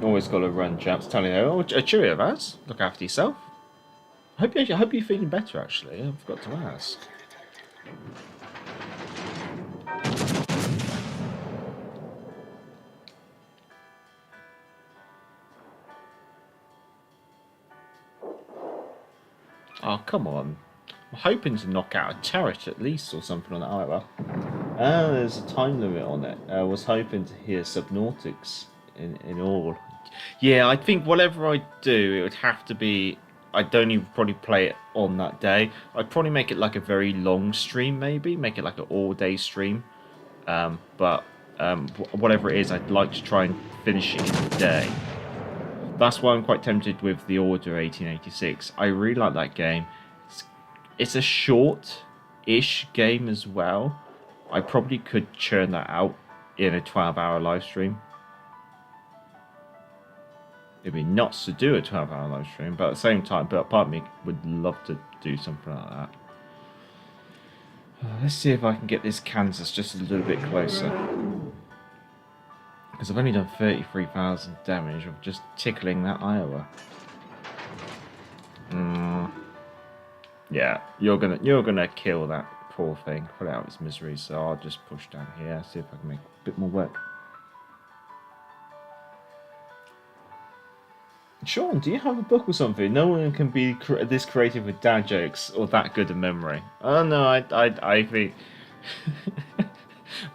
I: Always got to run, chaps. Telling you, oh, cheerio, Vaz. Look after yourself. I hope you're feeling better. Actually, I forgot to ask. Oh, come on. I'm hoping to knock out a turret at least or something on that. Oh, well. There's a time limit on it. I was hoping to hear Subnautics in all. Yeah, I think whatever I do, it would have to be... I'd only probably play it on that day. I'd probably make it like a very long stream, maybe. Make it like an all-day stream. But whatever it is, I'd like to try and finish it in a day. That's why I'm quite tempted with The Order 1886. I really like that game. It's a short-ish game as well. I probably could churn that out in a 12-hour live stream. It'd be nuts to do a 12-hour live stream, but at the same time, but part of me would love to do something like that. Let's see if I can get this Kansas just a little bit closer. Because I've only done 33,000 damage of just tickling that Iowa. Yeah, you're gonna kill that poor thing, put it out of its misery. So I'll just push down here, see if I can make a bit more work. Sean, do you have a book or something? No one can be this creative with dad jokes or that good of memory. Oh no, I think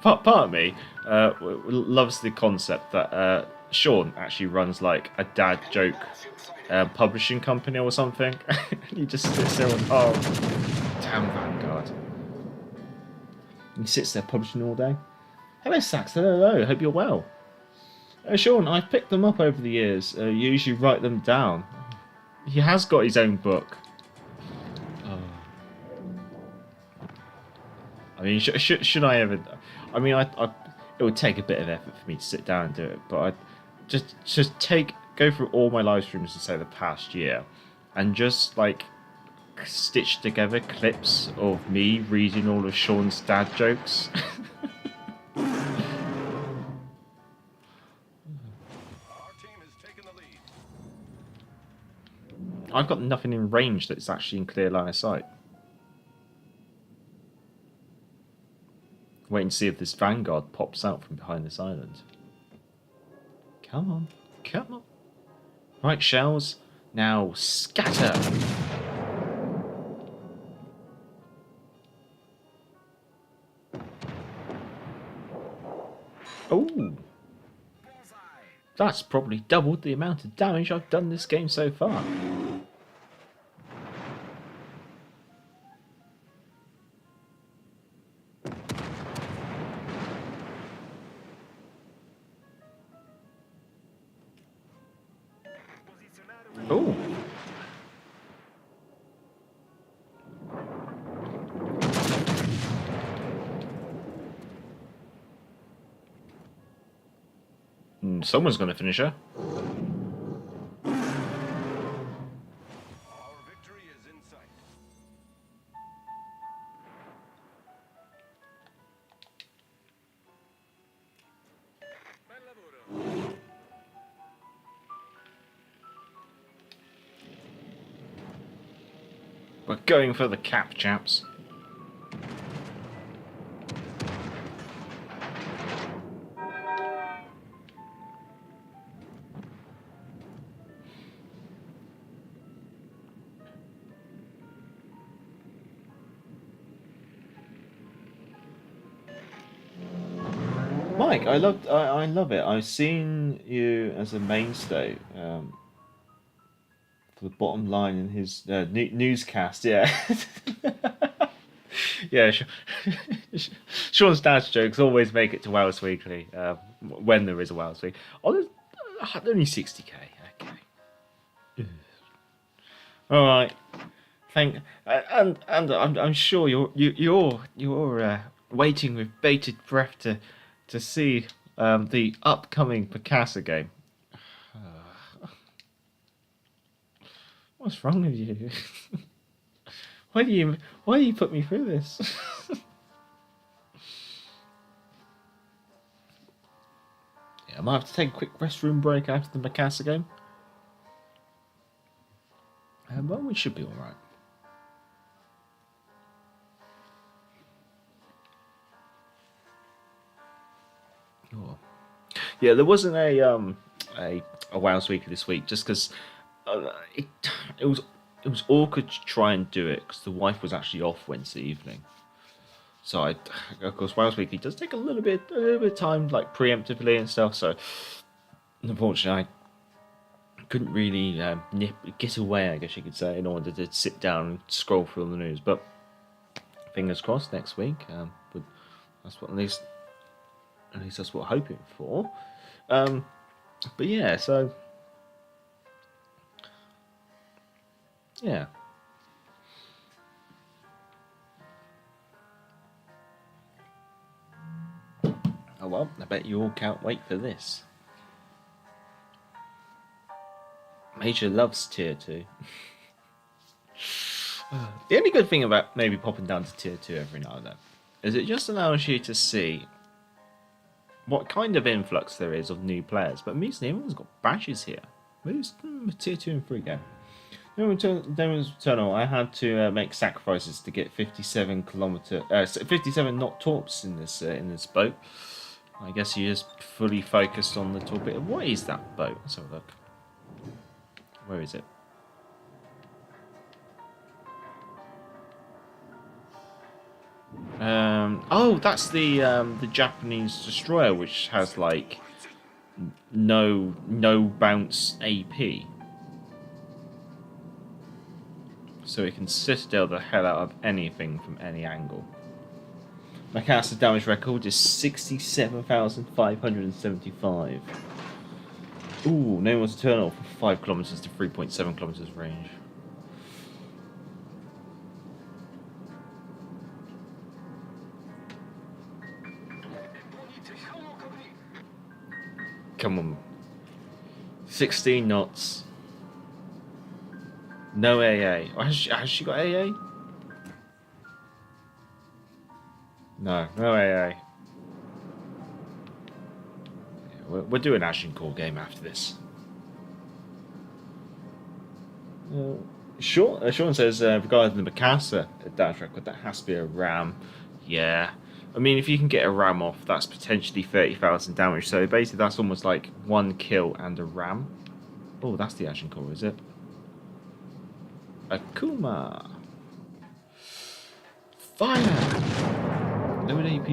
I: part of me loves the concept that Sean actually runs like a dad joke publishing company or something. He just sits there and damn Vanguard. He sits there publishing all day. Hello Sax, hello, hope you're well. Sean, I've picked them up over the years. You usually write them down. He has got his own book. I mean, should I ever? I mean, it would take a bit of effort for me to sit down and do it, but I just go through all my live streams in say the past year, and just like stitch together clips of me reading all of Sean's dad jokes. I've got nothing in range that's actually in clear line of sight. Waiting to see if this Vanguard pops out from behind this island. Come on, come on. Right, shells. Now scatter. Oh. That's probably doubled the amount of damage I've done this game so far. Oh. Someone's going to finish her.
K: Our victory is in sight. Bel lavoro.
I: We're going for the cap, chaps. Mike, I love it. I've seen you as a mainstay for the bottom line in his newscast. Yeah, yeah. Sean's dad's jokes always make it to Wales Weekly when there is a Wales Week. Oh, only 60k. Okay. All right. And I'm sure you're waiting with bated breath to see the upcoming Mikasa game. What's wrong with you? Why do you put me through this? Yeah, I might have to take a quick restroom break after the Mikasa game. But we should be all right. Oh. Yeah, there wasn't a Wales Weekly this week just because it was awkward to try and do it because the wife was actually off Wednesday evening. So of course Wales Weekly does take a little bit of time, like preemptively and stuff. So unfortunately, I couldn't really get away, I guess you could say, in order to sit down and scroll through the news. But fingers crossed next week. That's what at least that's what I'm hoping for. But yeah, so yeah. Oh well, I bet you all can't wait for this. Major loves tier 2. The only good thing about maybe popping down to tier 2 every now and then is it just allows you to see what kind of influx there is of new players. But recently everyone's got badges here. Who's tier 2 and 3 game? Eternal, I had to make sacrifices to get 57 knot torps in this boat. I guess you just fully focused on the torpedo. What is that boat? Let's have a look. Where is it? Oh, that's the Japanese destroyer, which has like no bounce AP, so it can citadel the hell out of anything from any angle. Mikasa's damage record is 67,575. Ooh, no one's eternal from 5 kilometers to 3.7 kilometers range. Come on. 16 knots. No AA. Oh, has she got AA? No AA. Yeah, we're doing an Agincourt game after this. Sean says, regarding the Mikasa damage record, that has to be a ram. Yeah. I mean, if you can get a ram off, that's potentially 30,000 damage. So basically, that's almost like 1 kill and a ram. Oh, that's the Agincourt, is it? Akuma. Fire! No AP.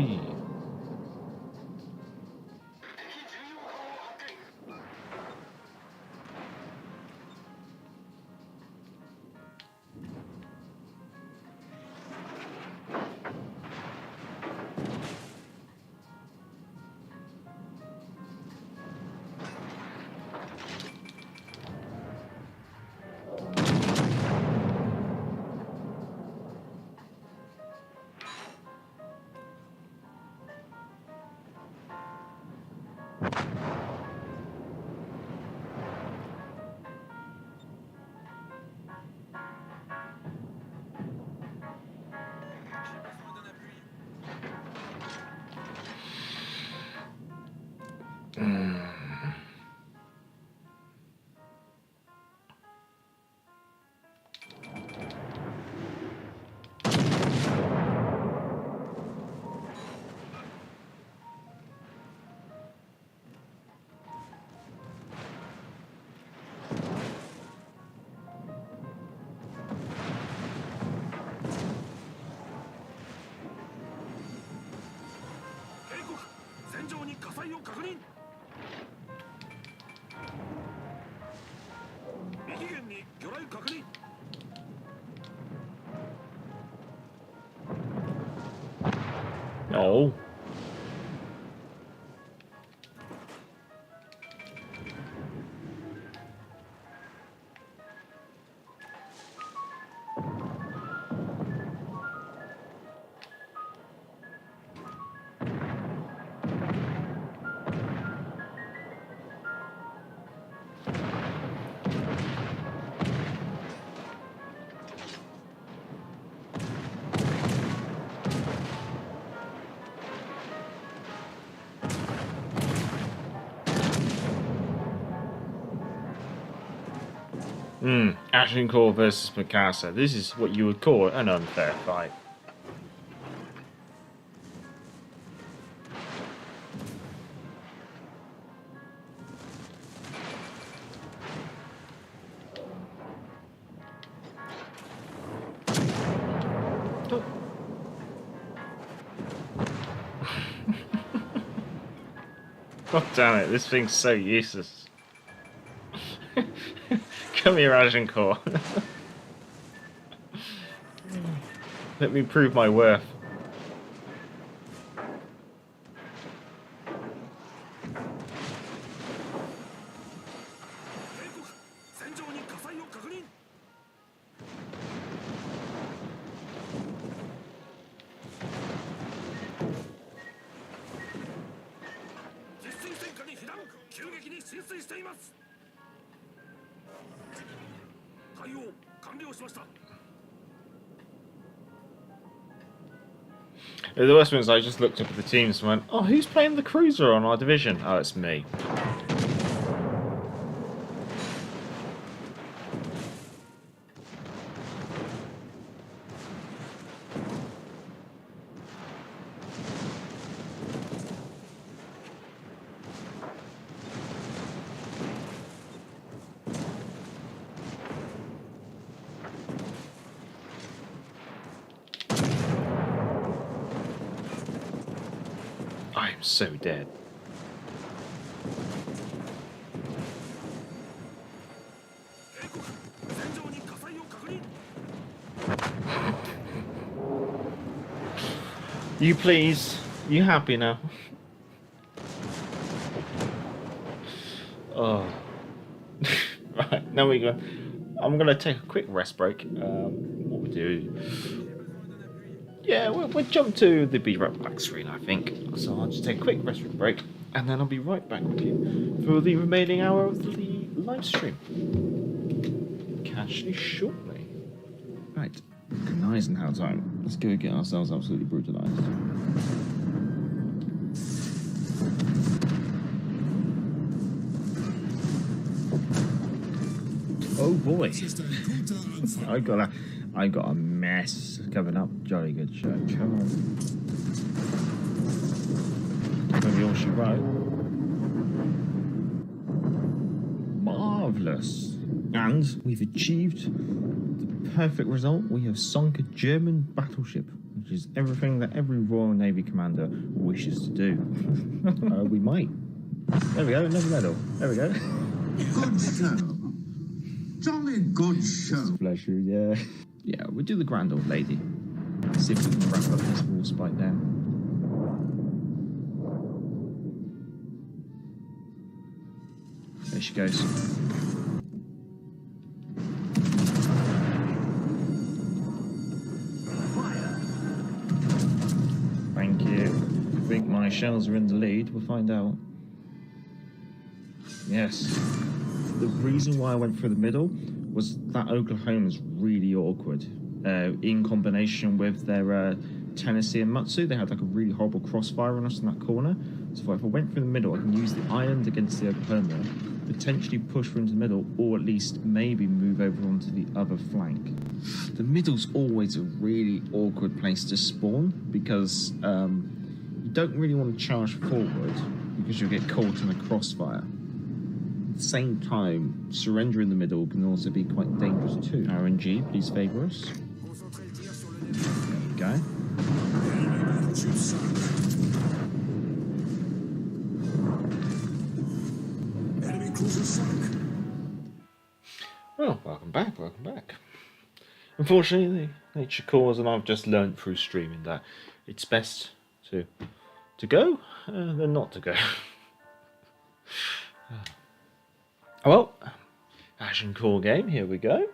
I: No. Agincourt versus Mikasa. This is what you would call an unfair fight. God damn it, this thing's so useless. Come here, Agincourt. Let me prove my worth. The worst one is I just looked up at the teams and went, oh, who's playing the cruiser on our division? Oh, it's me. I'm so dead. You please. You happy now? Oh. Right, now we go. I'm gonna take a quick rest break. What we do? Yeah, we'll jump to the Be Right Back screen, I think. So I'll just take a quick rest break, and then I'll be right back with you for the remaining hour of the live stream. Catch you shortly. Right, Eisenhower time. Let's go get ourselves absolutely brutalized. Oh boy, I got a mess coming up. Jolly good show. Come on, maybe all she wrote. Marvelous, and we've achieved the perfect result. We have sunk a German battleship, which is everything that every Royal Navy commander wishes to do. We might. There we go. Another medal. There we go.
L: Good show. Jolly good show.
I: Pleasure, yeah. Yeah, we'll do the grand old lady. See if we can wrap up this war spike now. There she goes. Thank you. I think my shells are in the lead. We'll find out. Yes. The reason why I went through the middle was that Oklahoma's really awkward. In combination with their Tennessee and Matsu, they had like a really horrible crossfire on us in that corner. So if I went through the middle, I can use the island against the Oklahoma, potentially push through into the middle, or at least maybe move over onto the other flank. The middle's always a really awkward place to spawn because you don't really want to charge forward because you'll get caught in a crossfire. At the same time, surrender in the middle can also be quite dangerous too. RNG, please favour us. There we go. Well, welcome back, welcome back. Unfortunately, the nature calls, and I've just learned through streaming that it's best to go than not to go. Well, Agincourt game, here we go.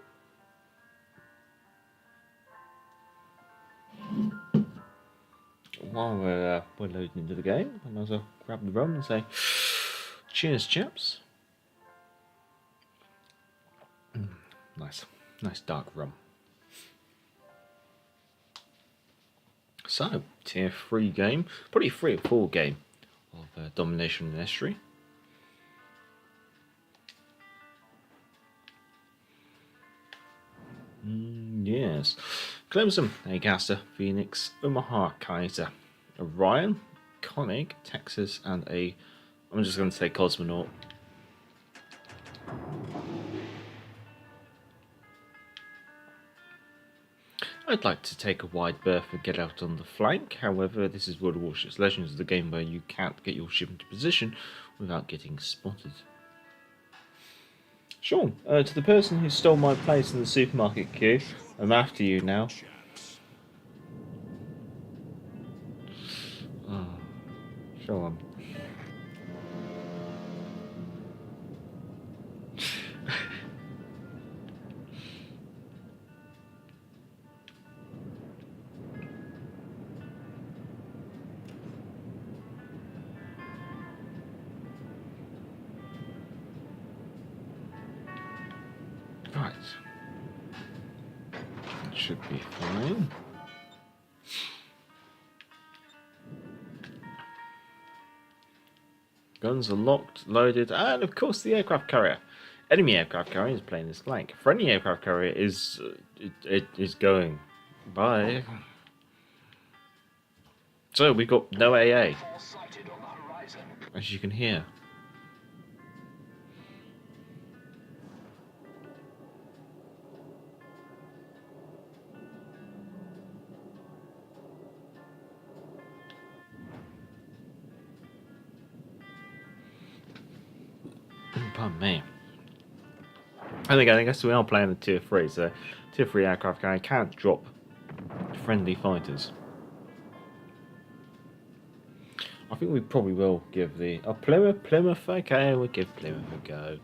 I: While we're loading into the game, I might as well grab the rum and say, cheers, chaps. Nice dark rum. So, tier 3 game, probably 3 or 4 game of Domination and Estuary. Yes. Clemson, Acaster, Phoenix, Omaha, Kaiser, Orion, Koenig, Texas, and I'm just going to say Cosmonaut. I'd like to take a wide berth and get out on the flank. However, this is World of Warships Legends, the game where you can't get your ship into position without getting spotted. Sean, to the person who stole my place in the supermarket queue, I'm after you now. Oh, Sean. Right. That should be fine. Guns are locked, loaded, and of course the aircraft carrier. Enemy aircraft carrier is playing this flank. Friendly aircraft carrier is it is going by. So we've got no AA, as you can hear. Pardon me. And again, I guess we are playing the tier 3, so tier 3 aircraft carrier can't drop friendly fighters. I think we probably will give the... Oh, Plymouth, okay, we'll give Plymouth a go.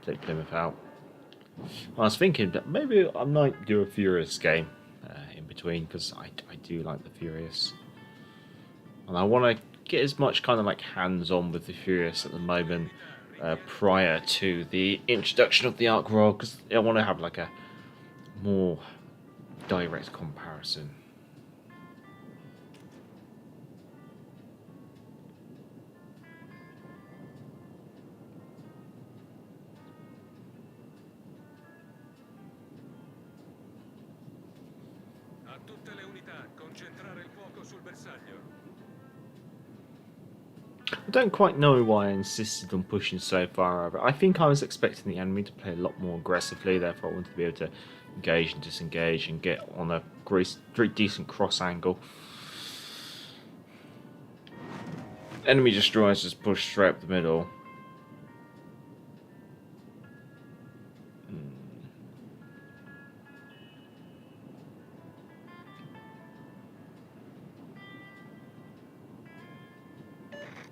I: Take Plymouth out. I was thinking that maybe I might do a Furious game in between, because I do like the Furious. And I want to get as much kind of like hands-on with the Furious at the moment prior to the introduction of the Arc Royal, because I want to have like a more direct comparison.
K: A tutte le unità, concentrare il fuoco sul bersaglio.
I: I don't quite know why I insisted on pushing so far over. I think I was expecting the enemy to play a lot more aggressively, therefore I wanted to be able to engage and disengage and get on a very decent cross angle. Enemy destroyers just push straight up the middle.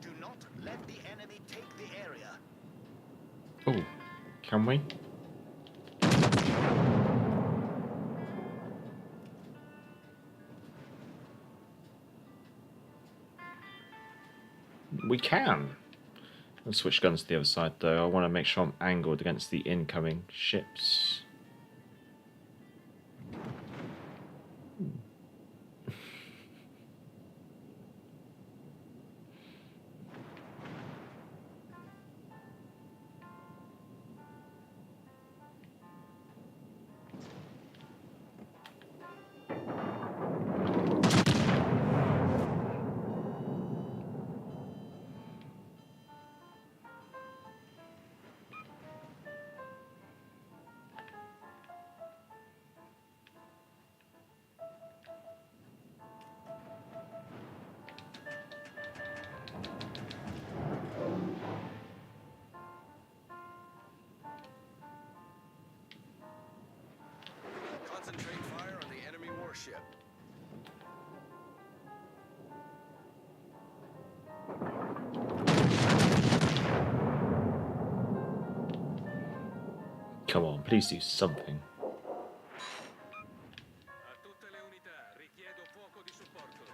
K: Do not let the enemy take the area.
I: Oh, can we? We can. Let's switch guns to the other side though. I want to make sure I'm angled against the incoming ships.
K: Concentrate fire on the enemy warship.
I: Come on, please do something.
K: A tutte le unità, richiedo fuoco di supporto.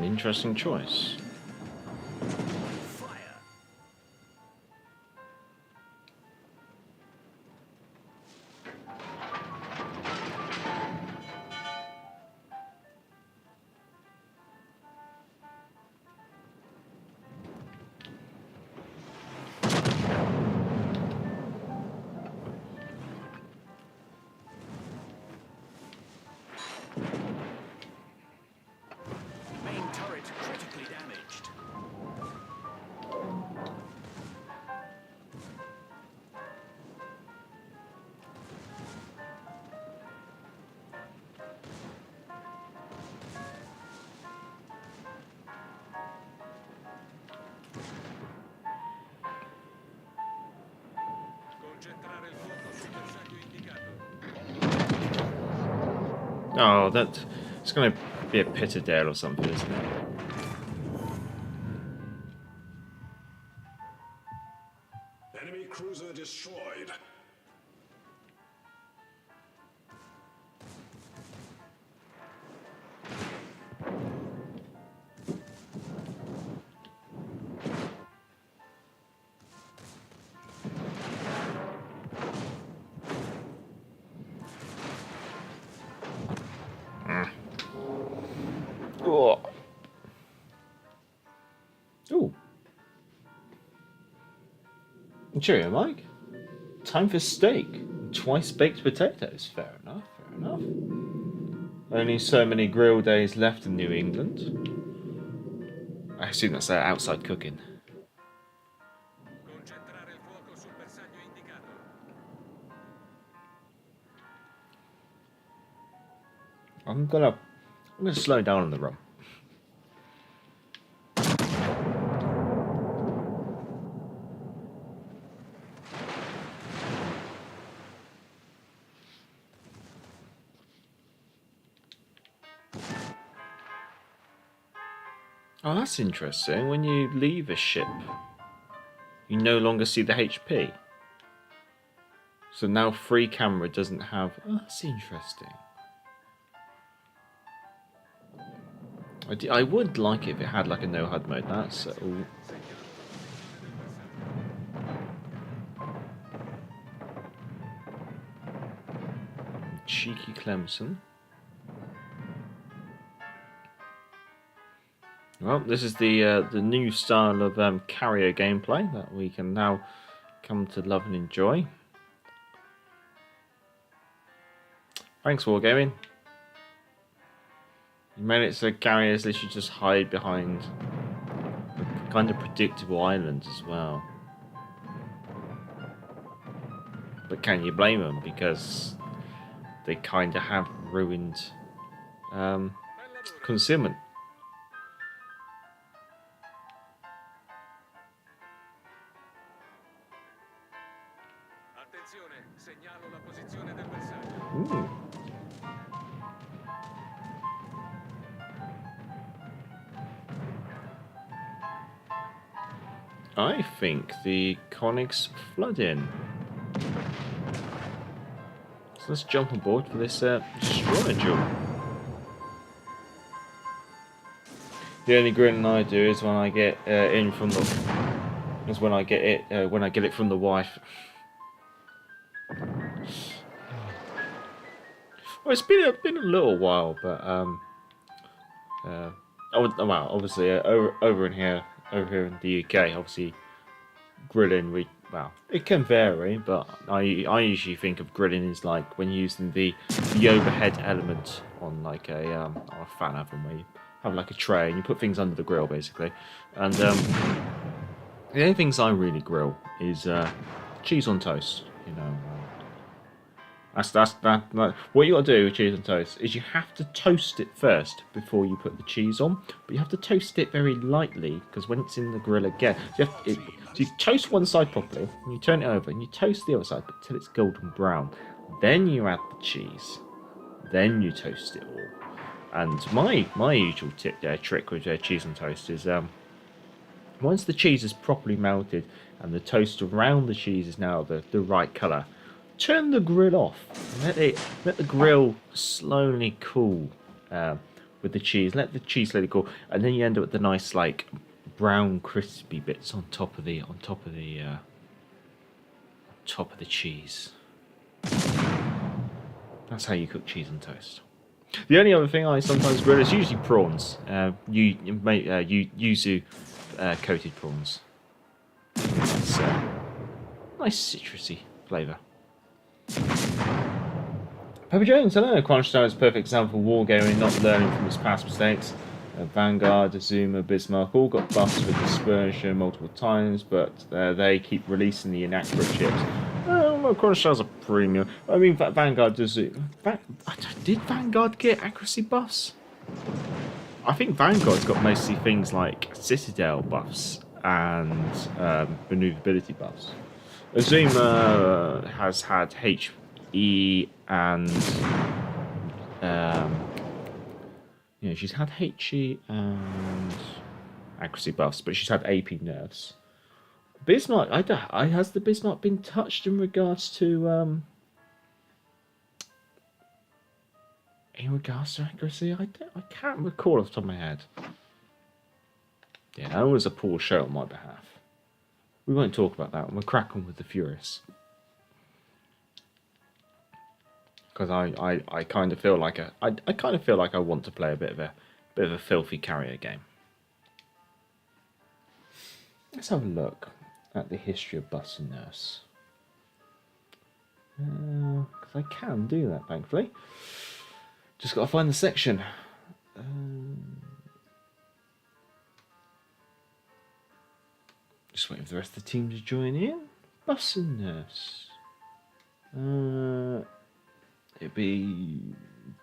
I: Interesting choice.
K: Fire. Main turret critically damaged. Concentrare il fuoco sul bersaglio indicato.
I: Oh, it's going to be a Pitterdale or something, isn't it?
K: Enemy cruiser destroyed.
I: Oh. Ooh. Cheerio, Mike. Time for steak. Twice baked potatoes. Fair enough, fair enough. Only so many grill days left in New England. I assume that's outside cooking.
K: Concentrare il fuoco sul bersaglio indicato.
I: I'm gonna slow down on the run. Oh, that's interesting. When you leave a ship, you no longer see the HP. So now free camera doesn't have... Oh, that's interesting. I would like it if it had like a no HUD mode. That's all. Cheeky Clemson. Well, this is the new style of carrier gameplay that we can now come to love and enjoy. Thanks, Wargaming. You made it so carriers literally just hide behind a kind of predictable islands as well. But can you blame them? Because they kind of have ruined concealment. Ooh. I think the Connigs flood in. So let's jump on board for this destroyer duel. The only grilling I do is when I get in from the when I get it from the wife. Well, it's been a little while, but well, obviously over here in the UK, obviously grilling it can vary, but I usually think of grilling as like when using the overhead element on like a fan oven where you have like a tray and you put things under the grill basically, and the only things I really grill is cheese on toast, you know. That's what you got to do with cheese on toast is you have to toast it first before you put the cheese on, but you have to toast it very lightly because when it's in the grill again, so you toast one side properly and you turn it over and you toast the other side until it's golden brown. Then you add the cheese, then you toast it all. And my usual trick with cheese on toast is once the cheese is properly melted and the toast around the cheese is now the right colour, turn the grill off. Let the grill slowly cool with the cheese. Let the cheese slowly cool, and then you end up with the nice like brown crispy bits on top of the cheese. That's how you cook cheese on toast. The only other thing I sometimes grill is usually prawns. Yuzu coated prawns. It's nice citrusy flavour. Pepper Jones, hello. Kronshtadt is a perfect example of wargaming, not learning from his past mistakes. Vanguard, Azuma, Bismarck all got buffs with dispersion multiple times, but they keep releasing the inaccurate ships. Well, Kronstadt's a premium. I mean, Vanguard does it. Did Vanguard get accuracy buffs? I think Vanguard's got mostly things like Citadel buffs and maneuverability buffs. Azuma has had HE and she's had HE and accuracy buffs, but she's had AP nerfs. Bismarck, has the Bismarck been touched in regards to accuracy? I can't recall off the top of my head. Yeah, that was a poor show on my behalf. We won't talk about that. We'll crack on with the Furious. Because I kind of feel like I want to play a bit of a filthy carrier game. Let's have a look at the history of Bus and Nurse. Because I can do that, thankfully. Just got to find the section. Just waiting for the rest of the team to join in. Bus and Nurse. It'd be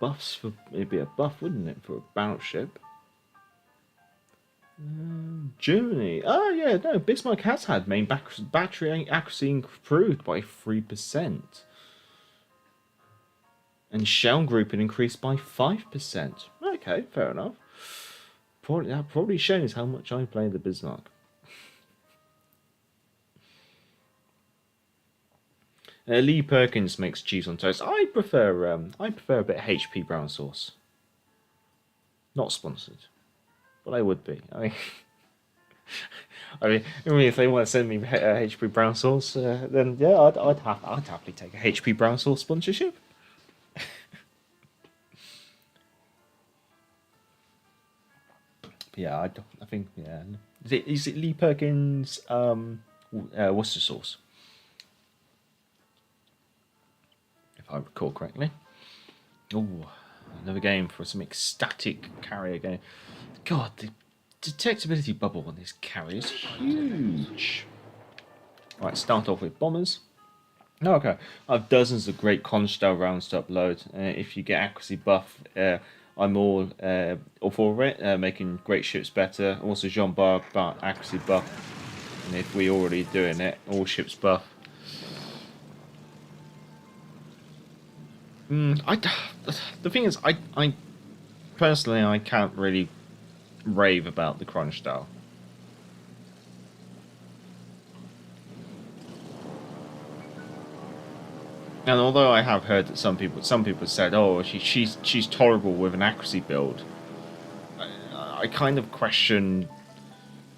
I: buffs for... It'd be a buff, wouldn't it, for a battleship? Germany. Oh, yeah, no, Bismarck has had main battery accuracy improved by 3%. And shell grouping increased by 5%. Okay, fair enough. That probably shows how much I play the Bismarck. Lee Perkins makes cheese on toast. I prefer a bit of HP brown sauce. Not sponsored, but I would be. I mean, if they want to send me HP brown sauce, then yeah, I'd happily take a HP brown sauce sponsorship. Yeah, I think yeah. Is it Lee Perkins Worcester sauce? If I recall correctly. Oh, another game for some ecstatic carrier game. God, the detectability bubble on this carrier is huge. Right, start off with bombers. Oh, okay, I have dozens of great Kronshtadt rounds to upload. If you get accuracy buff, I'm all for it. Making great ships better. Also, Jean Barbe accuracy buff. And if we're already doing it, all ships buff. The thing is, I personally, I can't really rave about the Kronshtadt. And although I have heard that some people said, "Oh, she's tolerable with an accuracy build," I kind of question.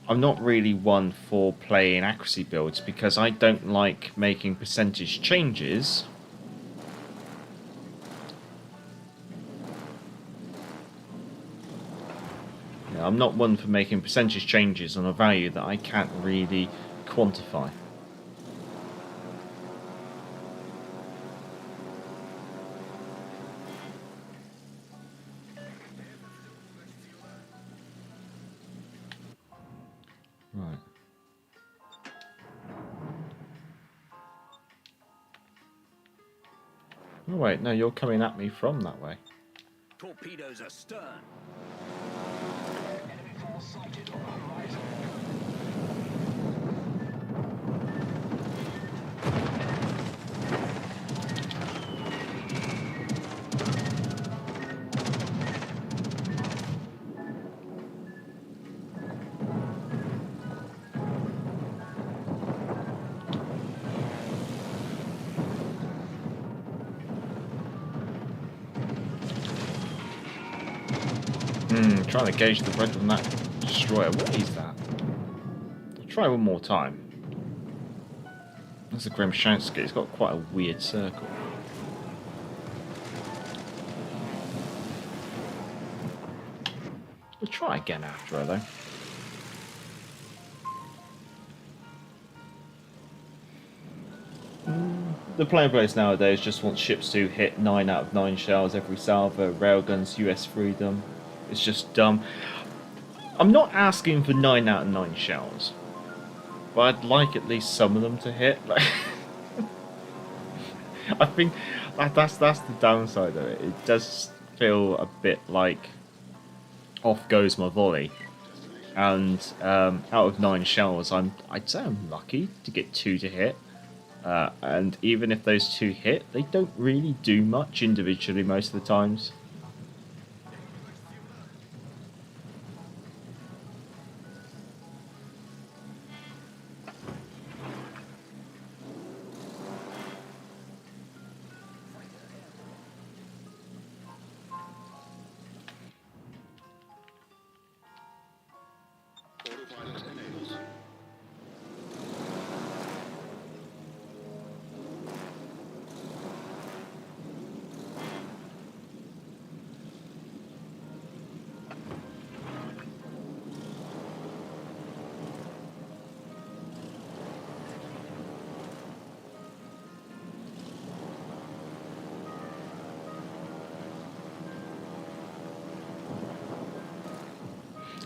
I: I'm not really one for playing accuracy builds because I don't like making percentage changes. I'm not one for making percentage changes on a value that I can't really quantify. Right. Oh wait, no, you're coming at me from that way.
J: Torpedoes astern.
K: Sighted on the horizon.
I: Trying to gauge the breadth on that destroyer. What is that? I'll try one more time. That's a Kronshtadt. It's got quite a weird circle. We'll try again after her though. The player base nowadays just wants ships to hit 9 out of 9 shells every salvo, railguns, US freedom. It's just dumb. I'm not asking for 9 out of 9 shells, but I'd like at least some of them to hit. I think that's the downside of it. It does feel a bit like off goes my volley, and out of 9 shells, I'd say I'm lucky to get 2 to hit. And even if those 2 hit, they don't really do much individually most of the times.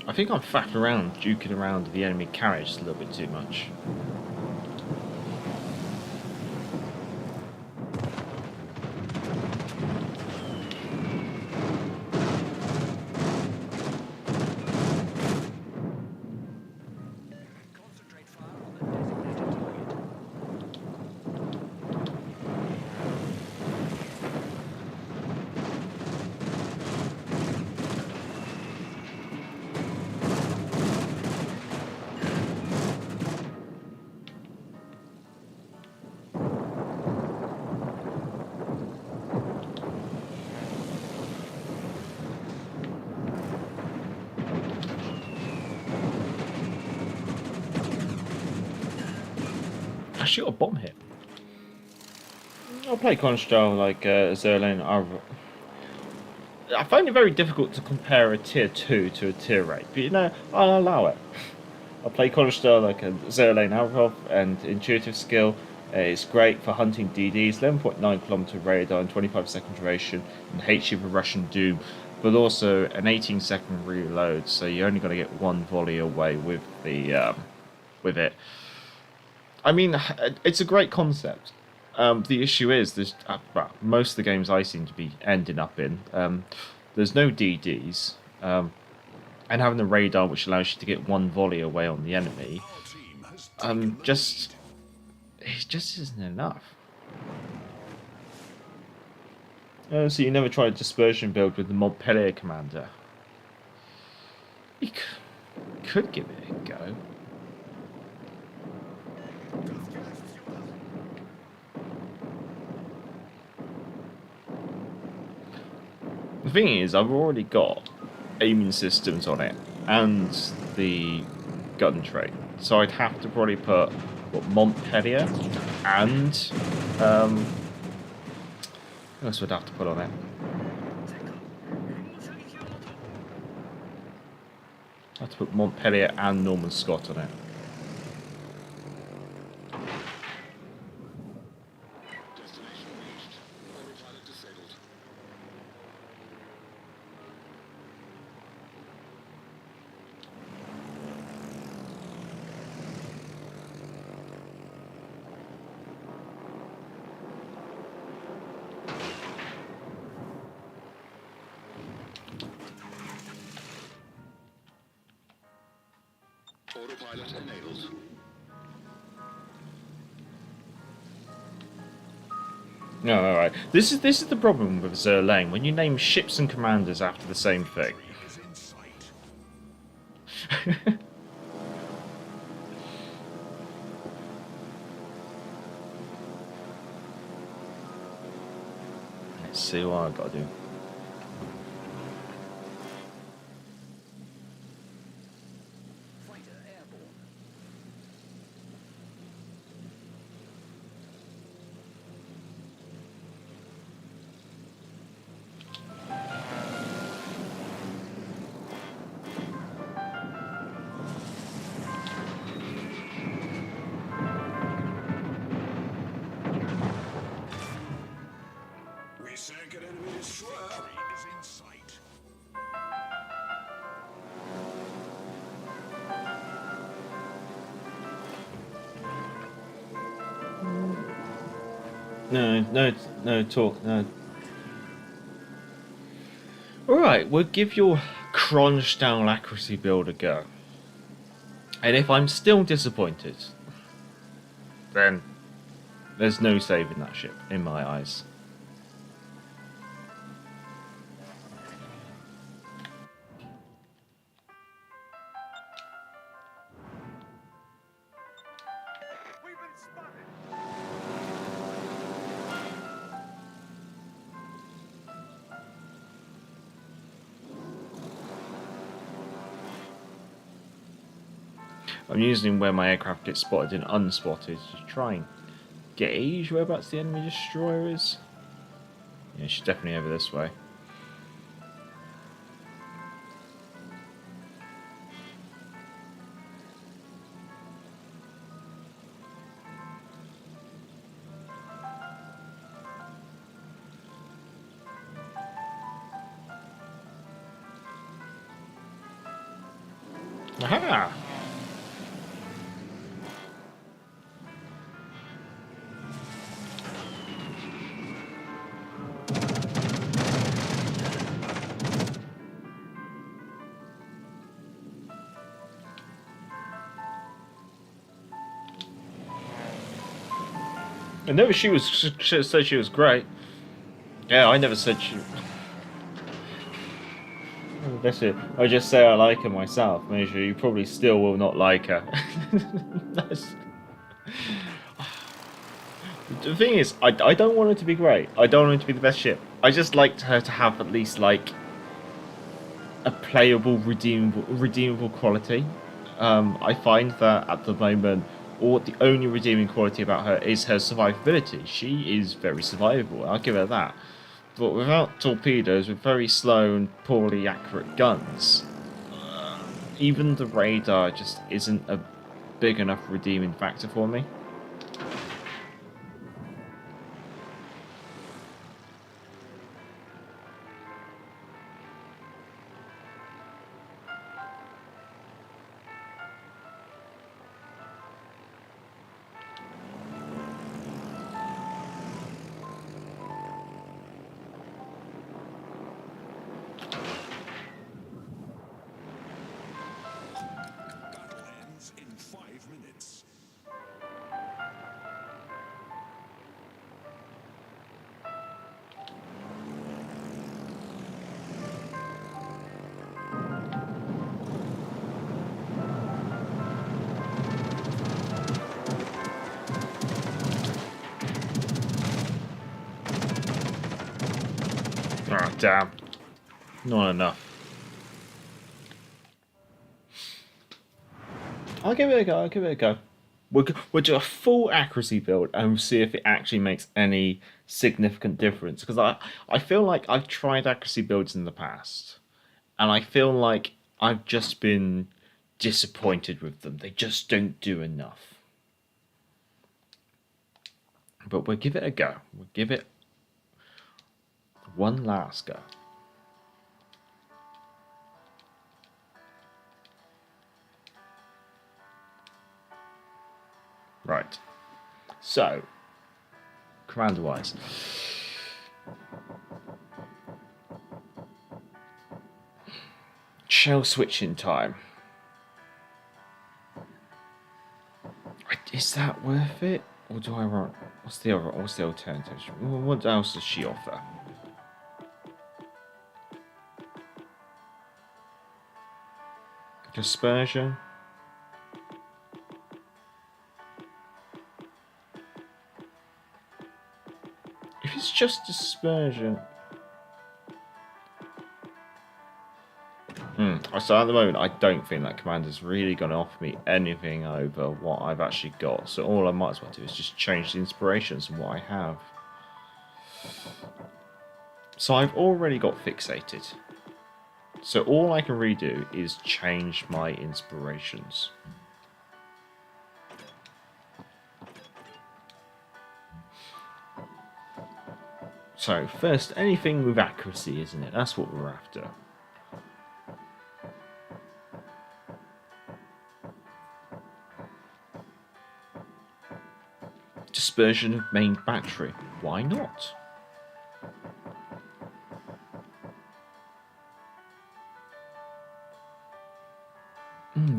I: I think I'm faffing around, duking around the enemy carriage a little bit too much. actually got a bomb here. I'll play Kronshtadt like Zerlane. I find it very difficult to compare a tier 2 to a tier 8, but you know, I'll allow it. I'll play Kronshtadt like a Zerlane Avrov, and intuitive skill is great for hunting DDs, 11.9 kilometer radar and 25 second duration, and HE of a Russian Doom, but also an 18 second reload, so you're only going to get one volley away with the with it. I mean, it's a great concept. The issue is, there's well, most of the games I seem to be ending up in, there's no DDs, and having the radar which allows you to get one volley away on the enemy, it just isn't enough. So you never tried a dispersion build with the Montpellier commander? You could give it a go. The thing is, I've already got aiming systems on it and the gun trait, so I'd have to probably put Montpellier and what else would I have to put on it? I have to put Montpellier and Norman Scott on it.
M: Autopilot enabled.
I: No, alright. This is the problem with Zerlane, when you name ships and commanders after the same thing. Let's see what I've got to do. No talk, no. Alright, we'll give your Kronshtadt accuracy build a go. And if I'm still disappointed, then there's no saving that ship, in my eyes. I'm using where my aircraft gets spotted and unspotted to try and gauge whereabouts the enemy destroyer is. Yeah, she's definitely over this way. Aha! I never said she was great. Yeah, I never said she... Oh, that's it. I just say I like her myself. Major, you probably still will not like her. The thing is, I don't want her to be great. I don't want her to be the best ship. I just liked her to have at least, like, a playable, redeemable quality. I find that at the moment, or the only redeeming quality about her is her survivability. She is very survivable, I'll give her that. But without torpedoes, with very slow and poorly accurate guns, even the radar just isn't a big enough redeeming factor for me. Oh, damn. Not enough. I'll give it a go, I'll give it a go. We'll do a full accuracy build and see if it actually makes any significant difference. Because I feel like I've tried accuracy builds in the past, and I feel like I've just been disappointed with them. They just don't do enough. But we'll give it a go. We'll give it one last go. Right. So, commander-wise. Shell switching time. Is that worth it? Or do I want... What's the alternative? What else does she offer? Dispersion. If it's just dispersion. So at the moment, I don't think that commander's really going to offer me anything over what I've actually got. So all I might as well do is just change the inspirations and what I have. So I've already got fixated. So all I can redo is change my inspirations. So first, anything with accuracy, isn't it? That's what we're after. Dispersion of main battery. Why not?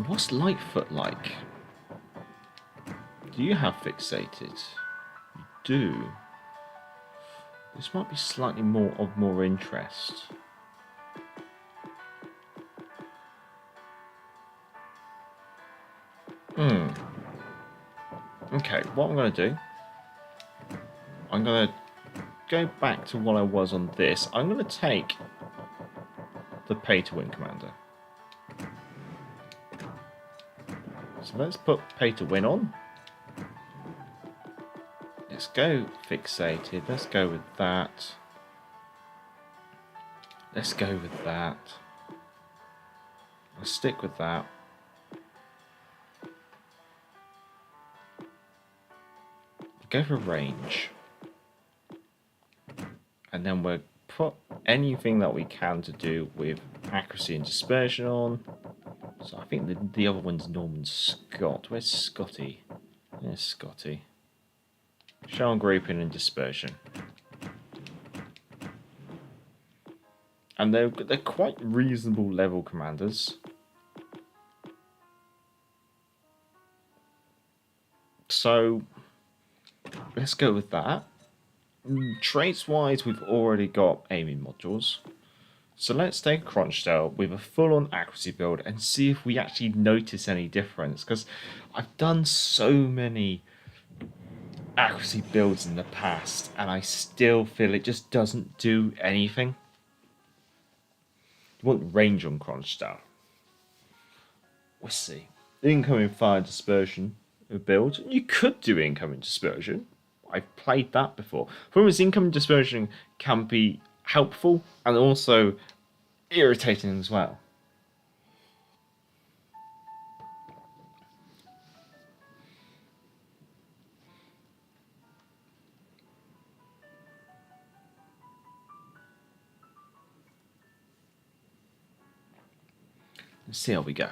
I: What's Lightfoot like? Do you have fixated? You do. This might be slightly more of more interest. Okay, what I'm going to do, I'm going to go back to what I was on this. I'm going to take the pay-to-win commander. So let's put pay-to-win on. Let's go fixated. Let's go with that. Let's go with that. I'll stick with that. Go for range. And then we'll put anything that we can to do with accuracy and dispersion on. So I think the other one's Norman Scott. Where's Scotty? There's Scotty. Shell grouping and dispersion. And they're quite reasonable level commanders. So let's go with that. Traits wise, we've already got aiming modules. So let's take Kronshtadt with a full-on accuracy build and see if we actually notice any difference. Because I've done so many accuracy builds in the past and I still feel it just doesn't do anything. You want range on Kronshtadt. We'll see. Incoming fire dispersion. build. You could do incoming dispersion. I've played that before. The problem is incoming dispersion can be helpful and also irritating as well. Let's see how we go.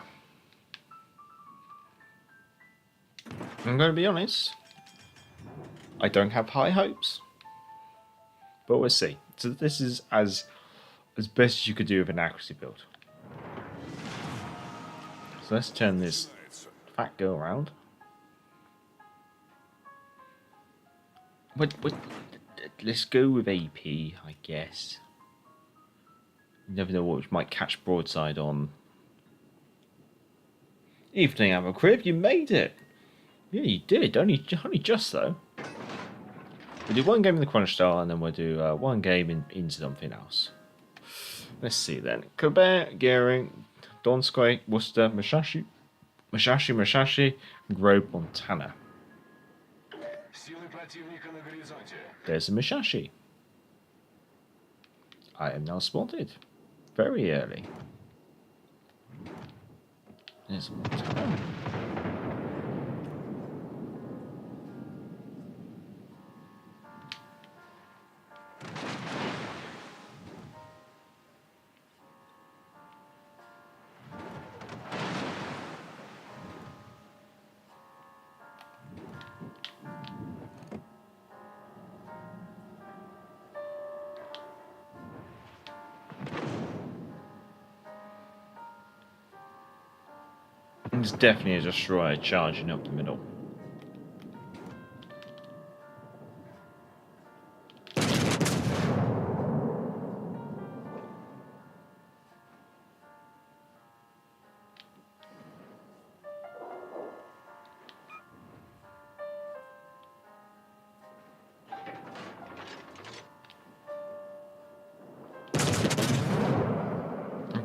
I: I'm going to be honest, I don't have high hopes, but we'll see. So this is as best as you could do with an accuracy build. So let's turn this fat girl around. But let's go with AP, I guess. You never know what might catch broadside on. Evening, Agincourt, you made it. Yeah, you did. Only just though. We'll do one game in the Kronshtadt and then we'll do one game into something else. Let's see then. Quebec, Gering, Donskoy, Worcester, Musashi, Grove, Montana. There's a Musashi. I am now spotted. Very early. There's Montana. It's definitely a destroyer charging up the middle.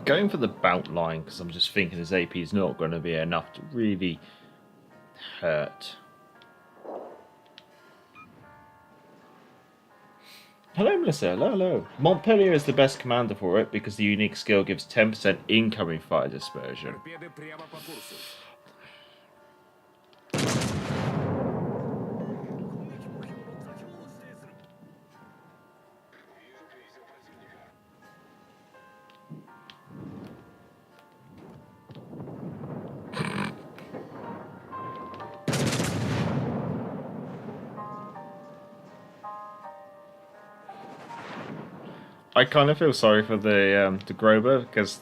I: Going for the bout line because I'm just thinking his AP is not going to be enough to really hurt. Hello, Melissa. Hello. Montpellier is the best commander for it because the unique skill gives 10% incoming fire dispersion. I kind of feel sorry for the Grover because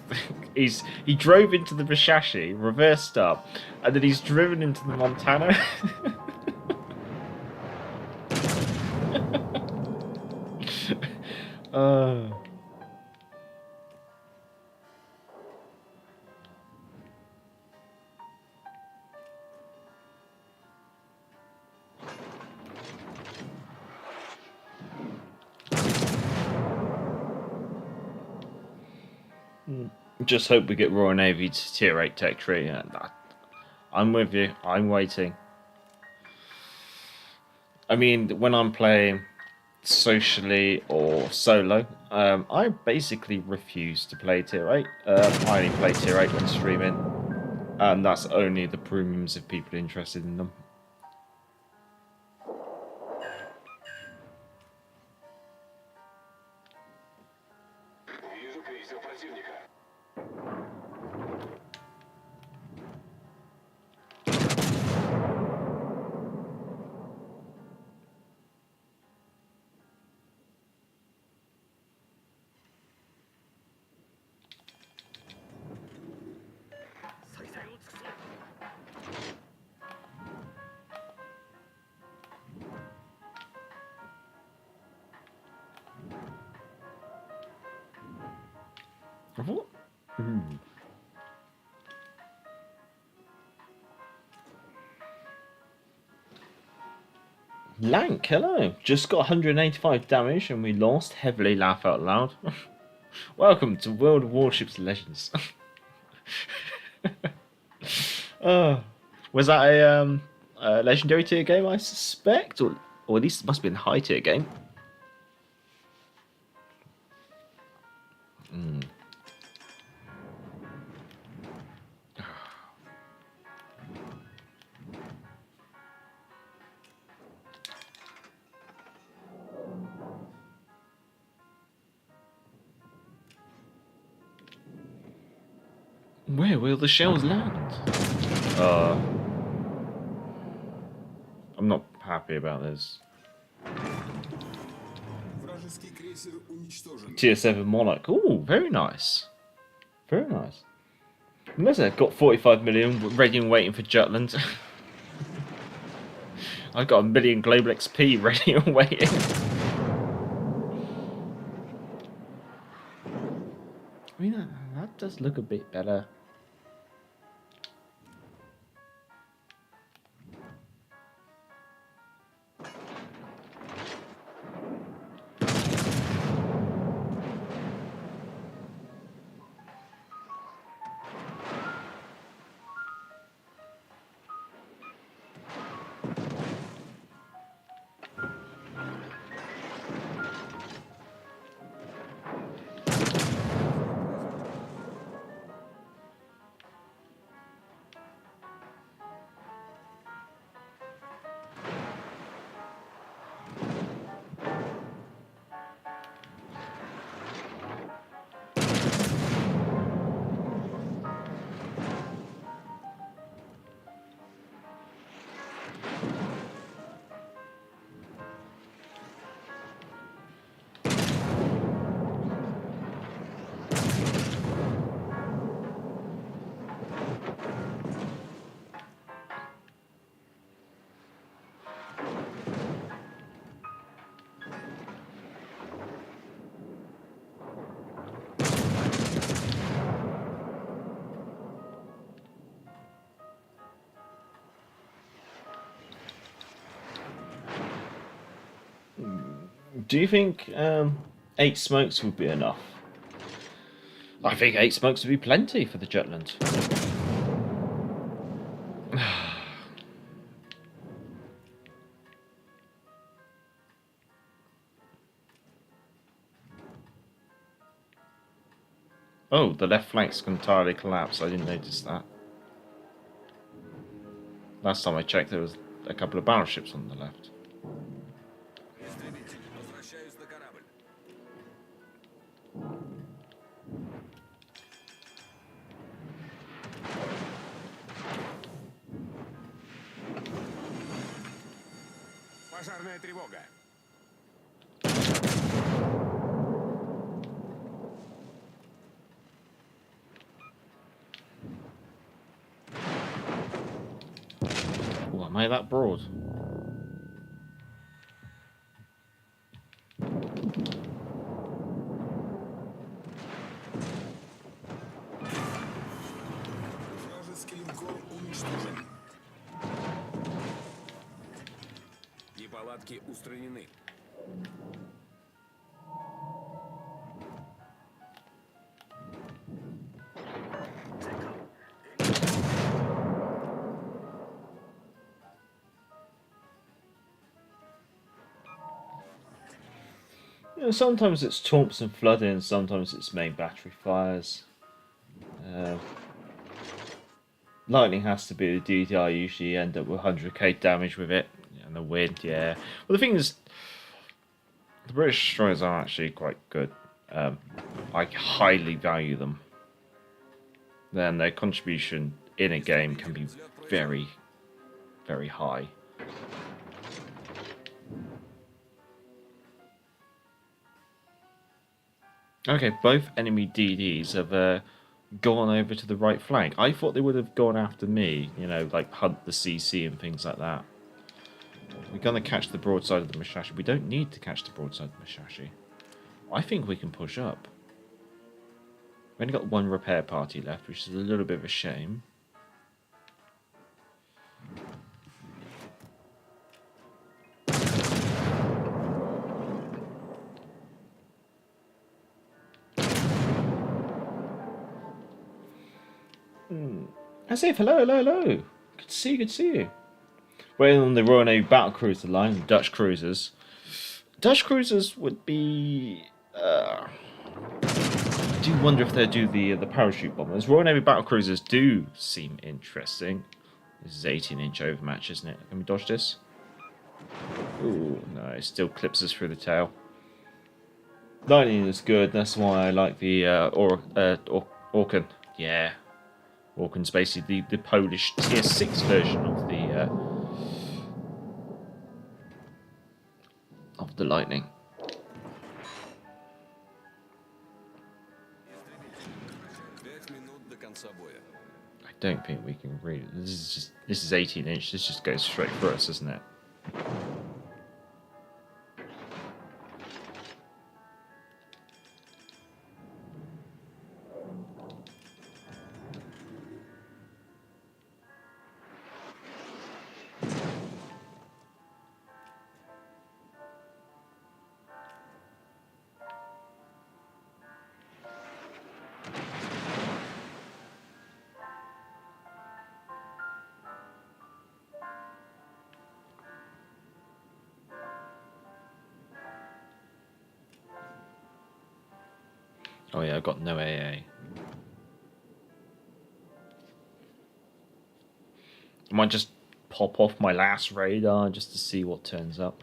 I: he drove into the Musashi, reversed up, and then he's driven into the Montana. Just hope we get Royal Navy to tier 8 tech tree. I'm with you. I'm waiting. I mean, when I'm playing socially or solo, I basically refuse to play tier 8. I only play tier 8 when streaming, and that's only the premiums if people are interested in them. Lank, hello. Just got 185 damage and we lost. Heavily laugh out loud. Welcome to World of Warships Legends. Was that legendary tier game, I suspect, or at least it must be a high tier game. Where will the shells land? I'm not happy about this. Tier 7 Monarch. Ooh, very nice. Very nice. Unless I've got 45 million ready and waiting for Jutland. I've got 1 million global XP ready and waiting. I mean, that does look a bit better. Do you think 8 smokes would be enough? I think 8 smokes would be plenty for the Jutland. Oh, the left flank's entirely collapsed. I didn't notice that. Last time I checked, there was a couple of battleships on the left.
K: Пожарная тревога.
I: Oh, I made that broad.
K: Вражеский линкор уничтожен. Неполадки устранены.
I: You know, sometimes it's taunts and flooding, sometimes it's main battery fires. Lightning has to be the DD. I usually end up with 100k damage with it. And the wind, yeah. Well, the thing is, the British destroyers are actually quite good. I highly value them. Then their contribution in a game can be very, very high. Okay, both enemy DDs have gone over to the right flank. I thought they would have gone after me, you know, like hunt the CC and things like that. We're going to catch the broadside of the Musashi. We don't need to catch the broadside of the Musashi. I think we can push up. We've only got one repair party left, which is a little bit of a shame. Asif, hello, hello, hello. Good to see you, good to see you. Waiting on the Royal Navy battle cruiser line, the Dutch cruisers. Dutch cruisers would be. I do wonder if they'll do the parachute bombers. Royal Navy battle cruisers do seem interesting. This is 18-inch overmatch, isn't it? Can we dodge this? Ooh, no, it still clips us through the tail. 19 is good. That's why I like the Orkan. Yeah, Orkan's basically the Polish Tier 6 version of the Lightning. I don't think we can read it. This is 18-inch. This just goes straight for us, isn't it? Oh yeah, I've got no AA. I might just pop off my last radar just to see what turns up.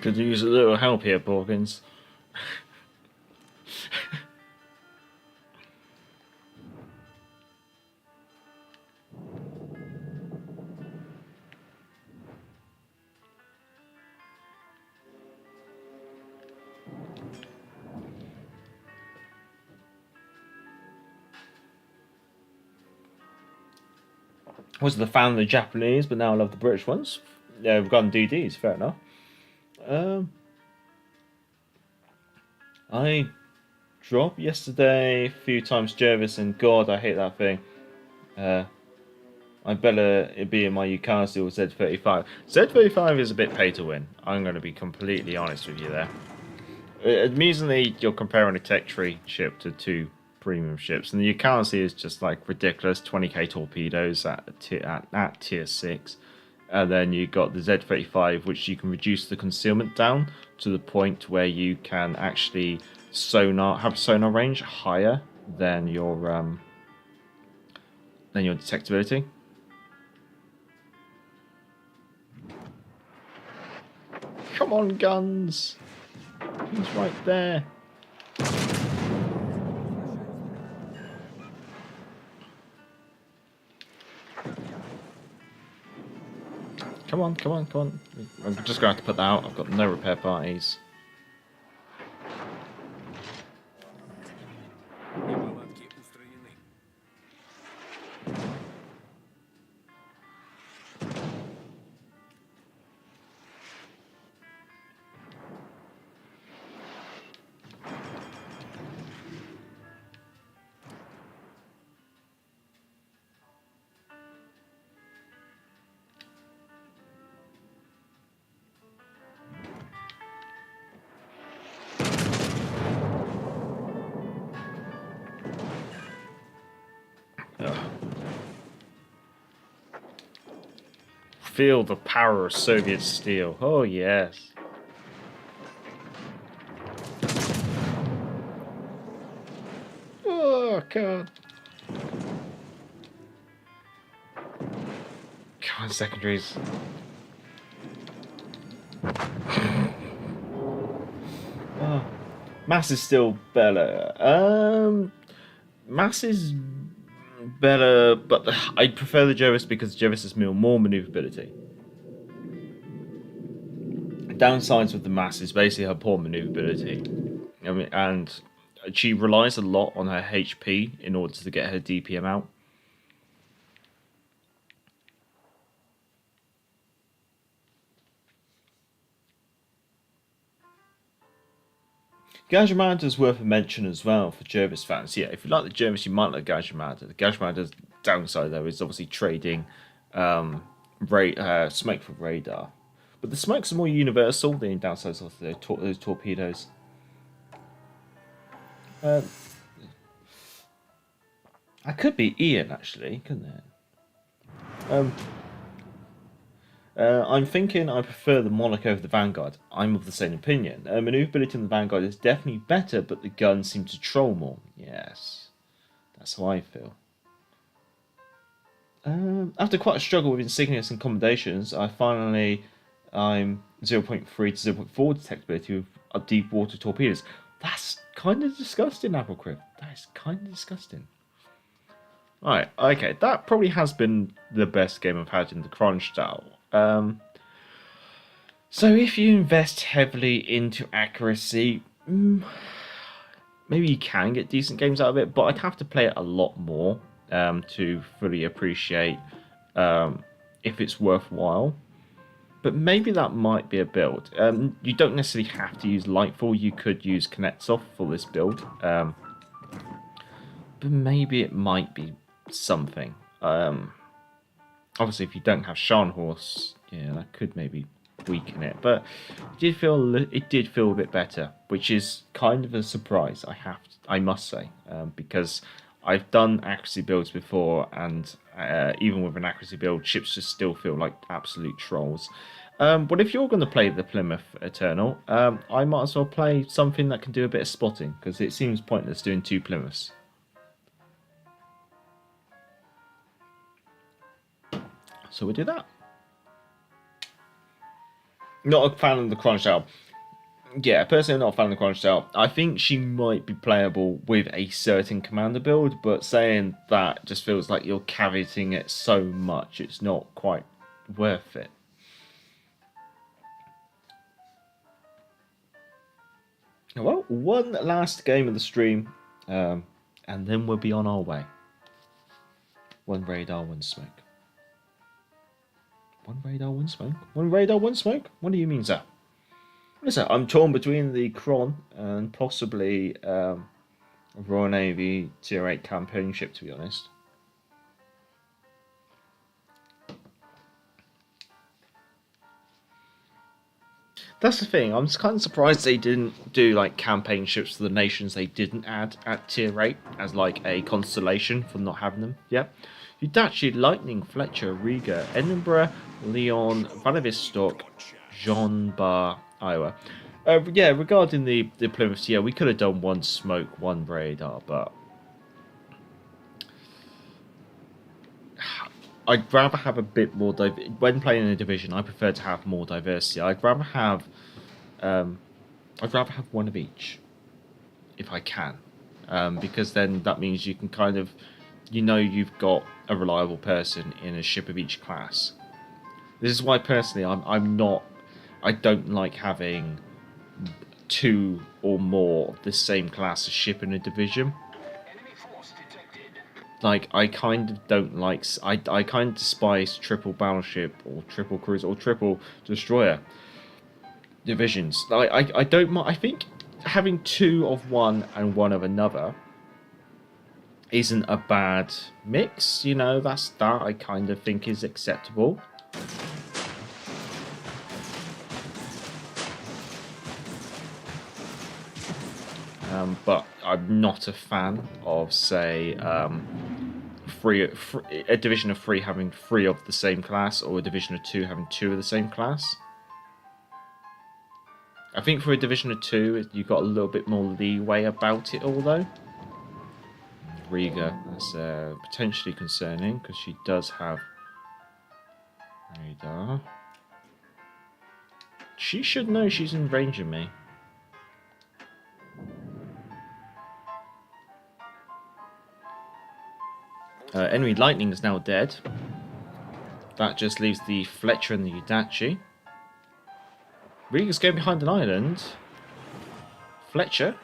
I: Could use a little help here, Porkins. Was the fan of the Japanese, but now I love the British ones. Yeah, we've gotten DDs, fair enough. I dropped yesterday a few times Jervis, and God, I hate that thing. I better it be in my Mikasa or Z35. Z35 is a bit pay to win. I'm going to be completely honest with you there. Amusingly, you're comparing a tech tree ship to two premium ships, and the Mikasa is just like ridiculous 20k torpedoes at tier 6. And then you got the Z35, which you can reduce the concealment down to the point where you can actually have a sonar range higher than your detectability. Come on, guns! He's right there. Come on, come on, come on. I'm just going to have to put that out. I've got no repair parties. Feel the power of Soviet steel. Oh, yes. Oh, God. Come on, secondaries. Oh. Mass is still better. Mass is better, but I prefer the Jervis because Jervis has more maneuverability. downsides of the mass is basically her poor maneuverability. I mean, and she relies a lot on her HP in order to get her DPM out. Gajimada is worth a mention as well for Jervis fans. Yeah, if you like the Jervis, you might like Gajimada. The Gajimada's downside, though, is obviously trading smoke for radar. But the smokes are more universal. The downsides of those torpedoes. I could be Ian, actually, couldn't it? I'm thinking I prefer the Monarch over the Vanguard. I'm of the same opinion. Maneuverability in the Vanguard is definitely better, but the guns seem to troll more. Yes, that's how I feel. After quite a struggle with insignias and commendations, I'm 0.3 to 0.4 detectability with deep water torpedoes. That's kind of disgusting, Applecrip. That is kind of disgusting. Right, okay, that probably has been the best game I've had in the Kronshtadt. So if you invest heavily into accuracy, maybe you can get decent games out of it, but I'd have to play it a lot more to fully appreciate if it's worthwhile. But maybe that might be a build. You don't necessarily have to use Lightfall. You could use Kuznetsov for this build. But maybe it might be something. Obviously, if you don't have Scharnhorst, yeah, that could maybe weaken it. But it did feel a bit better, which is kind of a surprise. I must say, because I've done accuracy builds before, and even with an accuracy build, ships just still feel like absolute trolls. But if you're going to play the Plymouth Eternal, I might as well play something that can do a bit of spotting, because it seems pointless doing 2 Plymouths. So we'll do that. Not a fan of the Kronshtadt. Yeah, personally not a fan of the Kronshtadt. I think she might be playable with a certain commander build, but saying that just feels like you're caveating it so much, it's not quite worth it. Well, one last game of the stream, and then we'll be on our way. 1 radar, 1 smoke. 1 radar, 1 smoke? 1 radar, 1 smoke? What do you mean, sir? Listen, I'm torn between the Kron and possibly a Royal Navy Tier 8 campaign ship, to be honest. That's the thing, I'm kind of surprised they didn't do like campaign ships for the nations they didn't add at Tier 8 as like a consolation for not having them. Yeah. Udachi, Lightning, Fletcher, Riga, Edinburgh, Leon, Vladivostok, Jean Bar, Iowa. Yeah, regarding the Plymouths, yeah, we could have done 1 smoke, 1 radar, but I'd rather have a bit more when playing in a division. I prefer to have more diversity. I'd rather have 1 of each, if I can, because then that means you can kind of, you've got a reliable person in a ship of each class. This is why personally I don't like having 2 or more of the same class of ship in a division. Like, I kind of don't like, I kind of despise triple battleship or triple cruiser or triple destroyer divisions. I don't mind. I think having 2 of one and 1 of another isn't a bad mix, that I kind of think is acceptable. But I'm not a fan of, say, a division of 3 having 3 of the same class, or a division of 2 having 2 of the same class. I think for a division of 2, you've got a little bit more leeway about it all, though. Riga, that's potentially concerning, because she does have radar. She should know she's in range of me. Enemy Lightning is now dead. That just leaves the Fletcher and the Udachi. Riga's going behind an island. Fletcher.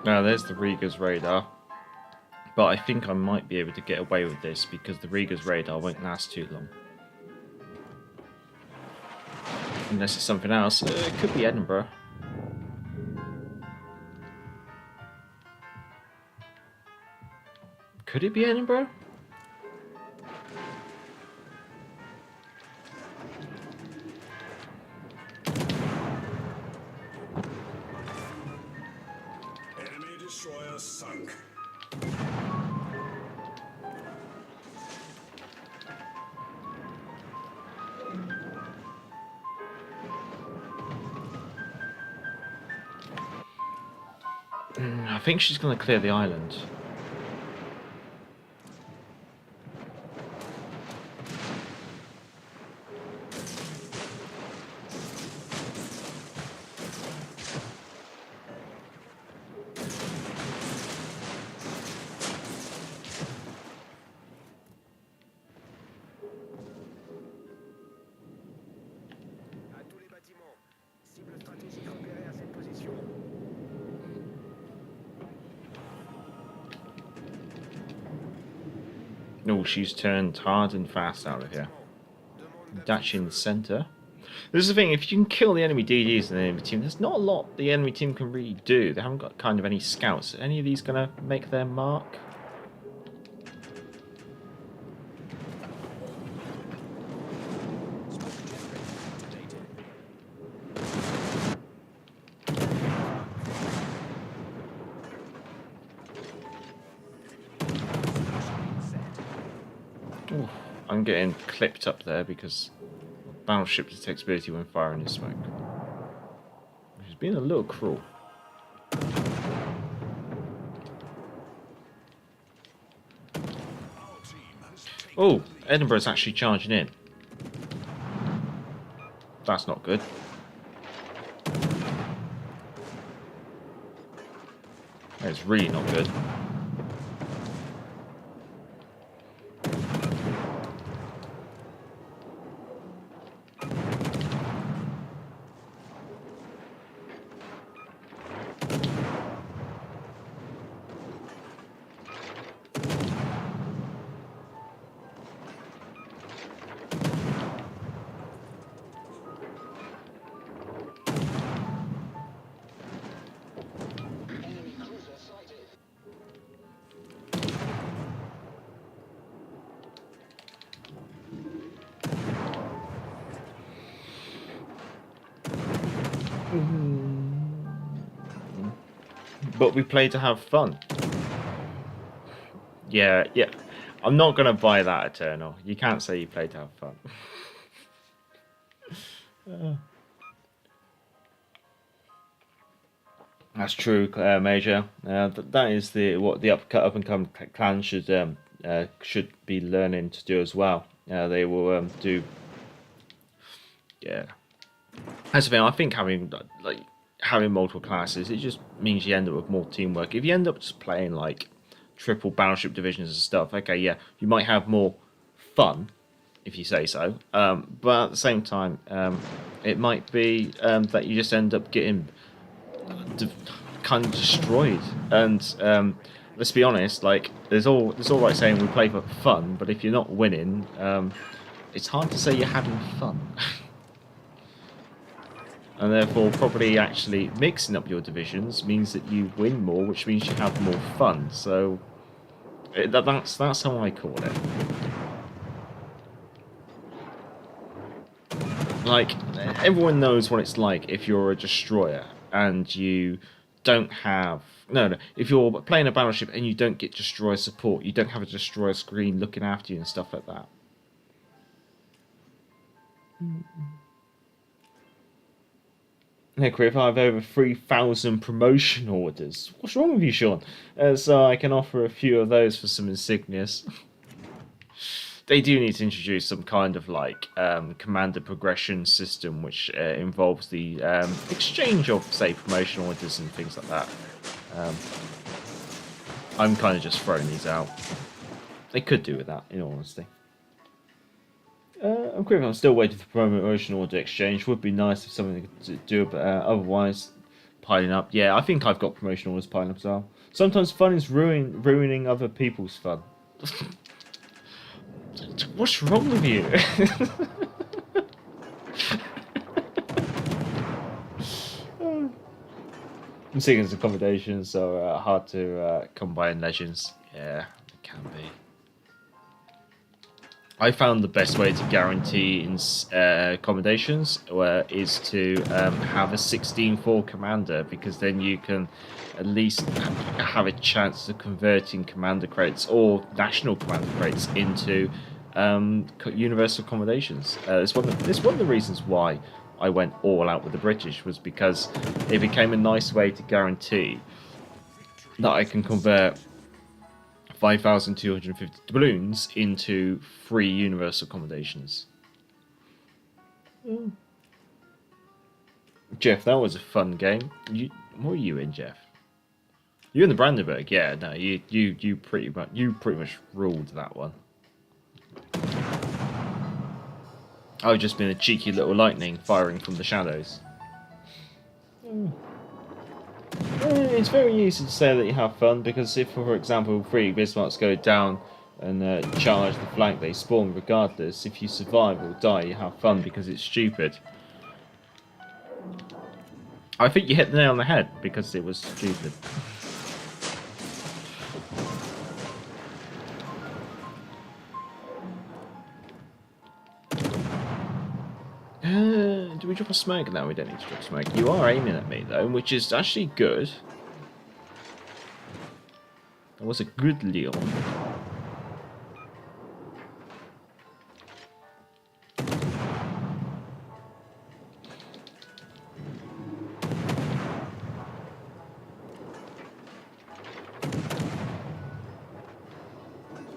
I: Now there's the Riga's radar, but I think I might be able to get away with this because the Riga's radar won't last too long. Unless it's something else. It could be Edinburgh. Could it be Edinburgh?
M: Enemy destroyer sunk.
I: I think she's going to clear the island.
K: À tous les bâtiments. Cible stratégique repérée à cette position.
I: Oh, she's turned hard and fast out of here. Dash in the centre. This is the thing, if you can kill the enemy DDs in the enemy team, there's not a lot the enemy team can really do. They haven't got kind of any scouts. Are any of these going to make their mark? Ooh, I'm getting clipped up there because battleship detectability when firing is smoke. She's being a little cruel. Oh, Edinburgh's actually charging in. That's not good. It's really not good. But we play to have fun. Yeah. I'm not going to buy that, Eternal. You can't say you play to have fun. That's true, Major. That is what the up and come clan should be learning to do as well. They will do. Yeah. That's the thing. I think having multiple classes, it just means you end up with more teamwork. If you end up just playing like triple battleship divisions and stuff, okay, yeah, you might have more fun, if you say so. But at the same time, it might be that you just end up getting kind of destroyed. And let's be honest, like there's all right saying we play for fun, but if you're not winning, it's hard to say you're having fun. And therefore, probably actually mixing up your divisions means that you win more, which means you have more fun. So that's how I call it. Like, everyone knows what it's like if you're a destroyer and you don't have... No, if you're playing a battleship and you don't get destroyer support, you don't have a destroyer screen looking after you and stuff like that. Hey, Criff, I have over 3,000 promotion orders. What's wrong with you, Sean? So I can offer a few of those for some insignias. they do need to introduce some kind of like commander progression system, which involves the exchange of, say, promotion orders and things like that. I'm kind of just throwing these out. They could do with that, in all honesty. I'm still waiting for promotion order exchange. Would be nice if something to do, but otherwise, piling up. Yeah, I think I've got promotion orders piling up as well. Sometimes fun is ruining other people's fun. What's wrong with you? I'm seeing as accommodations, so hard to combine legends. Yeah, it can be. I found the best way to guarantee accommodations is to have a 16-4 commander, because then you can at least have a chance of converting commander crates or national commander crates into universal accommodations. It's one of the reasons why I went all out with the British, was because it became a nice way to guarantee that I can convert 5,250 balloons into free universal accommodations. Jeff, that was a fun game. What were you in, Jeff? You in the Brandenburg? Yeah, no, you pretty much ruled that one. I've just been a cheeky little lightning firing from the shadows. It's very easy to say that you have fun, because if, for example, 3 Bismarcks go down and charge the flank, they spawn regardless. If you survive or die, you have fun because it's stupid. I think you hit the nail on the head, because it was stupid. Do we drop a smoke? No, we don't need to drop a smoke. You are aiming at me, though, which is actually good. That was a good Leon.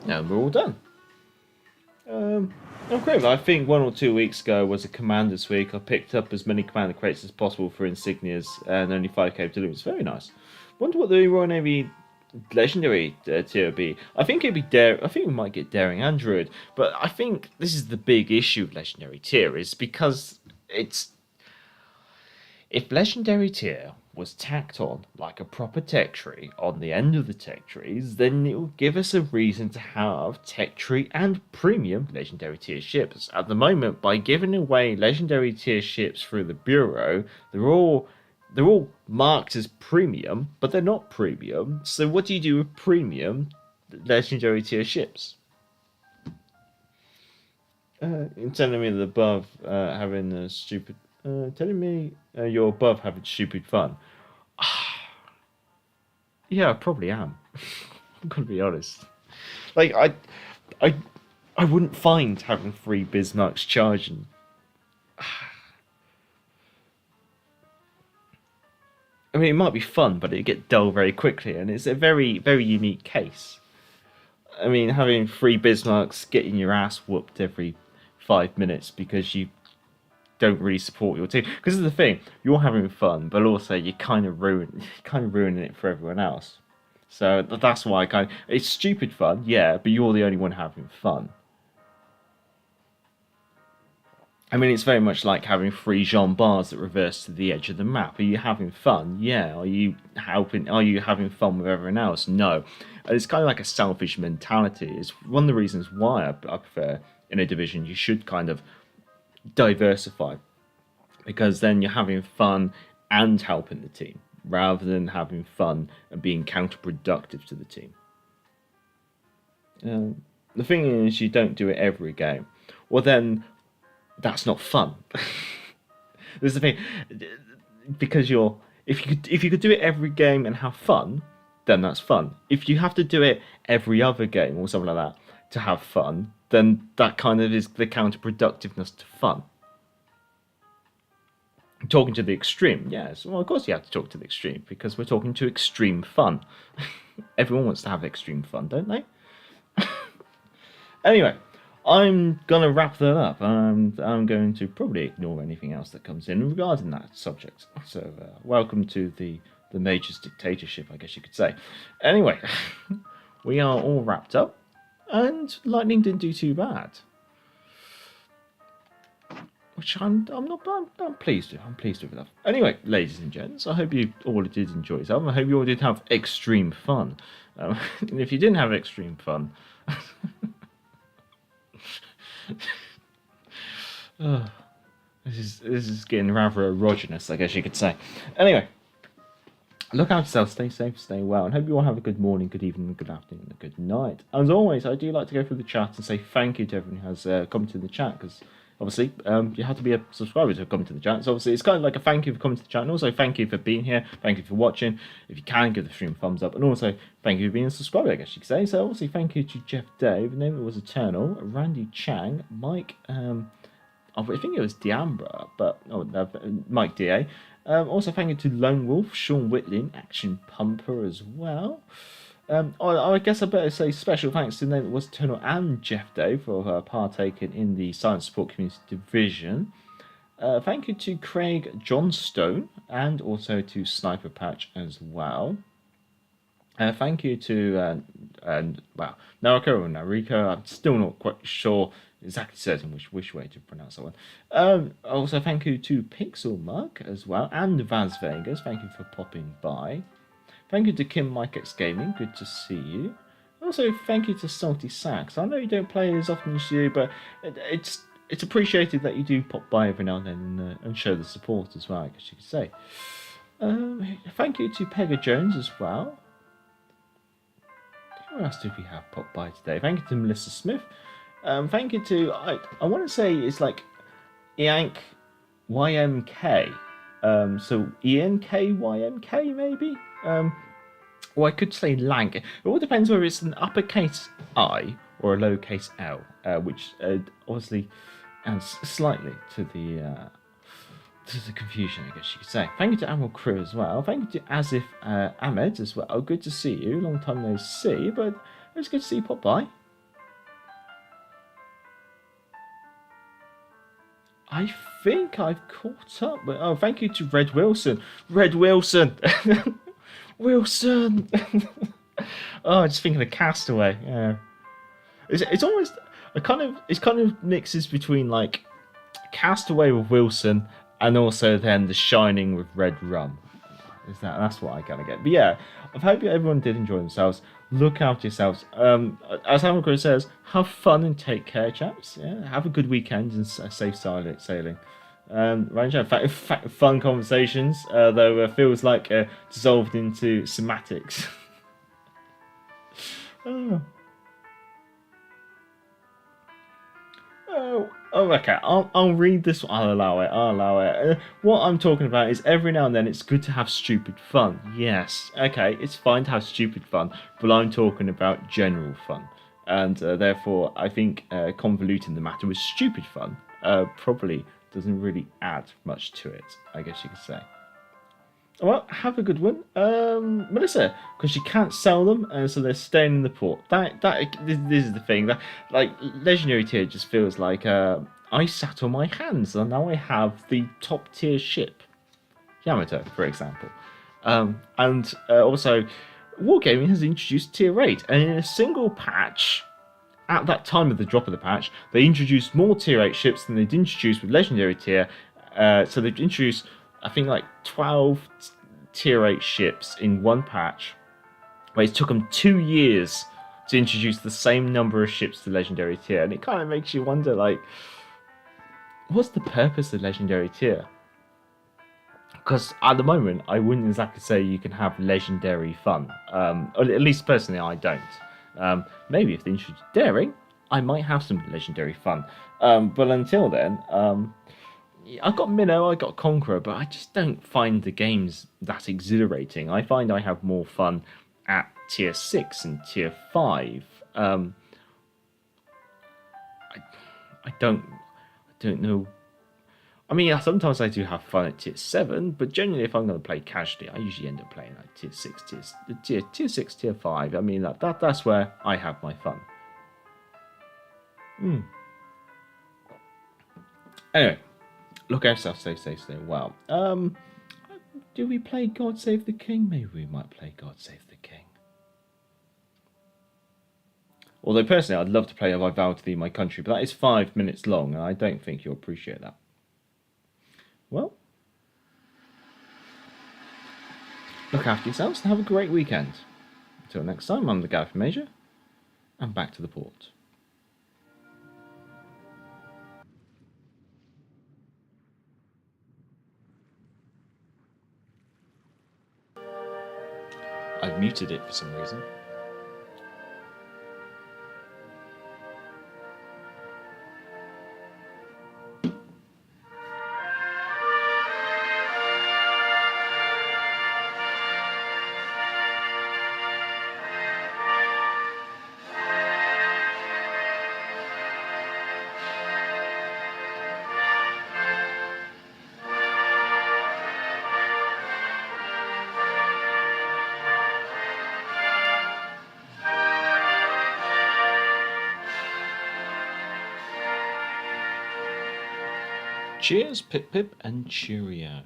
I: Now we're all done. Okay, I think 1 or 2 weeks ago was a Commander's Week. I picked up as many Commander crates as possible for insignias and only 5 capabilities. Very nice. Wonder what the Royal Navy Legendary tier would be. I think it'd be I think we might get Daring Android, but I think this is the big issue of Legendary tier, is because it's... If Legendary tier was tacked on like a proper tech tree on the end of the tech trees, then it will give us a reason to have tech tree and premium Legendary tier ships. At the moment, by giving away Legendary tier ships through the Bureau, they're all marked as premium, but they're not premium. So what do you do with premium Legendary tier ships? Telling me the above having a stupid... telling me you're above having stupid fun. Yeah, I probably am. I'm gonna be honest. Like, I wouldn't find having 3 Bismarcks charging. I mean, it might be fun, but it'd get dull very quickly, and it's a very, very unique case. I mean, having 3 Bismarcks getting your ass whooped every 5 minutes because you don't really support your team. Because this is the thing, you're having fun, but also you're kind of ruining it for everyone else. So that's why it's stupid fun, yeah, but you're the only one having fun. I mean, it's very much like having 3 Jean bars that reverse to the edge of the map. Are you having fun? Yeah. Are you having fun with everyone else? No. And it's kind of like a selfish mentality. It's one of the reasons why I prefer in a division you should kind of diversify, because then you're having fun and helping the team, rather than having fun and being counterproductive to the team. The thing is, you don't do it every game. Well, then that's not fun. There's the thing, because if you could do it every game and have fun, then that's fun. If you have to do it every other game or something like that to have fun, then that kind of is the counterproductiveness to fun. Talking to the extreme, yes. Well, of course you have to talk to the extreme, because we're talking to extreme fun. Everyone wants to have extreme fun, don't they? Anyway, I'm gonna wrap that up. I'm going to probably ignore anything else that comes in regarding that subject. So welcome to the Major's dictatorship, I guess you could say. Anyway, we are all wrapped up, and Lightning didn't do too bad, which I'm pleased with. I'm pleased with that. Anyway, ladies and gents, I hope you all did enjoy yourself. I hope you all did have extreme fun. And if you didn't have extreme fun. Oh, this is getting rather erogenous, I guess you could say. Anyway, look out yourself, stay safe, stay well, and hope you all have a good morning, good evening, good afternoon, and a good night. As always, I do like to go through the chat and say thank you to everyone who has come to the chat, because obviously you have to be a subscriber to come to the chat. So obviously it's kind of like a thank you for coming to the chat, and also thank you for being here, thank you for watching. If you can, give the stream a thumbs up, and also thank you for being a subscriber, I guess you could say. So obviously thank you to Jeff Dave, the name was Eternal, Randy Chang, Mike, I think it was Diambra, but Mike DA. Also thank you to Lone Wolf, Sean Whitling, Action Pumper as well. I guess I better say special thanks to the name that was Eternal and Jeff Day for partaking in the Science Support Community Division. Thank you to Craig Johnstone and also to Sniper Patch as well. Thank you to Naruko or Nariko. I'm still not quite sure, exactly certain which way to pronounce that one. Also thank you to Pixel Mug as well and Vaz Vegas. Thank you for popping by. Thank you to Kim Mike X Gaming, good to see you. Also, thank you to Salty Sax. I know you don't play as often as you, but it's appreciated that you do pop by every now and then and show the support as well, I guess you could say. Thank you to Pega Jones as well. Who else did we have pop by today? Thank you to Melissa Smith. Thank you to, I want to say it's like Yank YMK. So ENKYMK maybe? Or I could say Lank. It all depends whether it's an uppercase I or a lowercase L, which obviously adds slightly to the confusion, I guess you could say. Thank you to Admiral Crew as well. Thank you to Asif Ahmed as well. Good to see you. Long time no see, but it's good to see you pop by. I think I've caught up with... Oh, thank you to Red Wilson. Red Wilson! Wilson! Oh, just thinking of Castaway. Yeah, it's almost it kind of mixes between like Castaway with Wilson and also then The Shining with Red Rum. That's what I kind of get. But yeah, I hope everyone did enjoy themselves. Look after yourselves. As Agincourt says, have fun and take care, chaps. Yeah, have a good weekend and safe sailing. Right, fun conversations, though it feels like dissolved into semantics. Oh, okay. I'll read this one. I'll allow it. What I'm talking about is every now and then it's good to have stupid fun. Yes, okay, it's fine to have stupid fun, but I'm talking about general fun. And therefore, I think convoluting the matter with stupid fun probably doesn't really add much to it, I guess you could say. Well, have a good one, Melissa, because you can't sell them, so they're staying in the port. This is the thing. That like legendary tier just feels like I sat on my hands, and now I have the top tier ship, Yamato, for example. And also, Wargaming has introduced tier 8, and in a single patch, at that time of the drop of the patch, they introduced more tier 8 ships than they'd introduced with legendary tier. So they've introduced, I think, like 12 tier 8 ships in one patch, where it took them 2 years to introduce the same number of ships to legendary tier. And it kind of makes you wonder, like, what's the purpose of legendary tier? Because at the moment, I wouldn't exactly say you can have legendary fun. Or at least personally, I don't. Maybe if they introduce daring, I might have some legendary fun. But until then, I've got Minnow, I got Conqueror, but I just don't find the games that exhilarating. I find I have more fun at tier 6 and tier 5. I don't know. I mean, sometimes I do have fun at tier 7, but generally if I'm going to play casually, I usually end up playing like tier 6, tier 6, tier 5. I mean, that's where I have my fun. Anyway, look ourselves, stay. Wow. Do we play God Save the King? Maybe we might play God Save the King. Although personally, I'd love to play I Vow to Thee, My Country, but that is 5 minutes long, and I don't think you'll appreciate that. Well, look after yourselves and have a great weekend. Until next time, I'm the Gareth Major, and back to the port. I've muted it for some reason. Cheers, Pip Pip, and cheerio.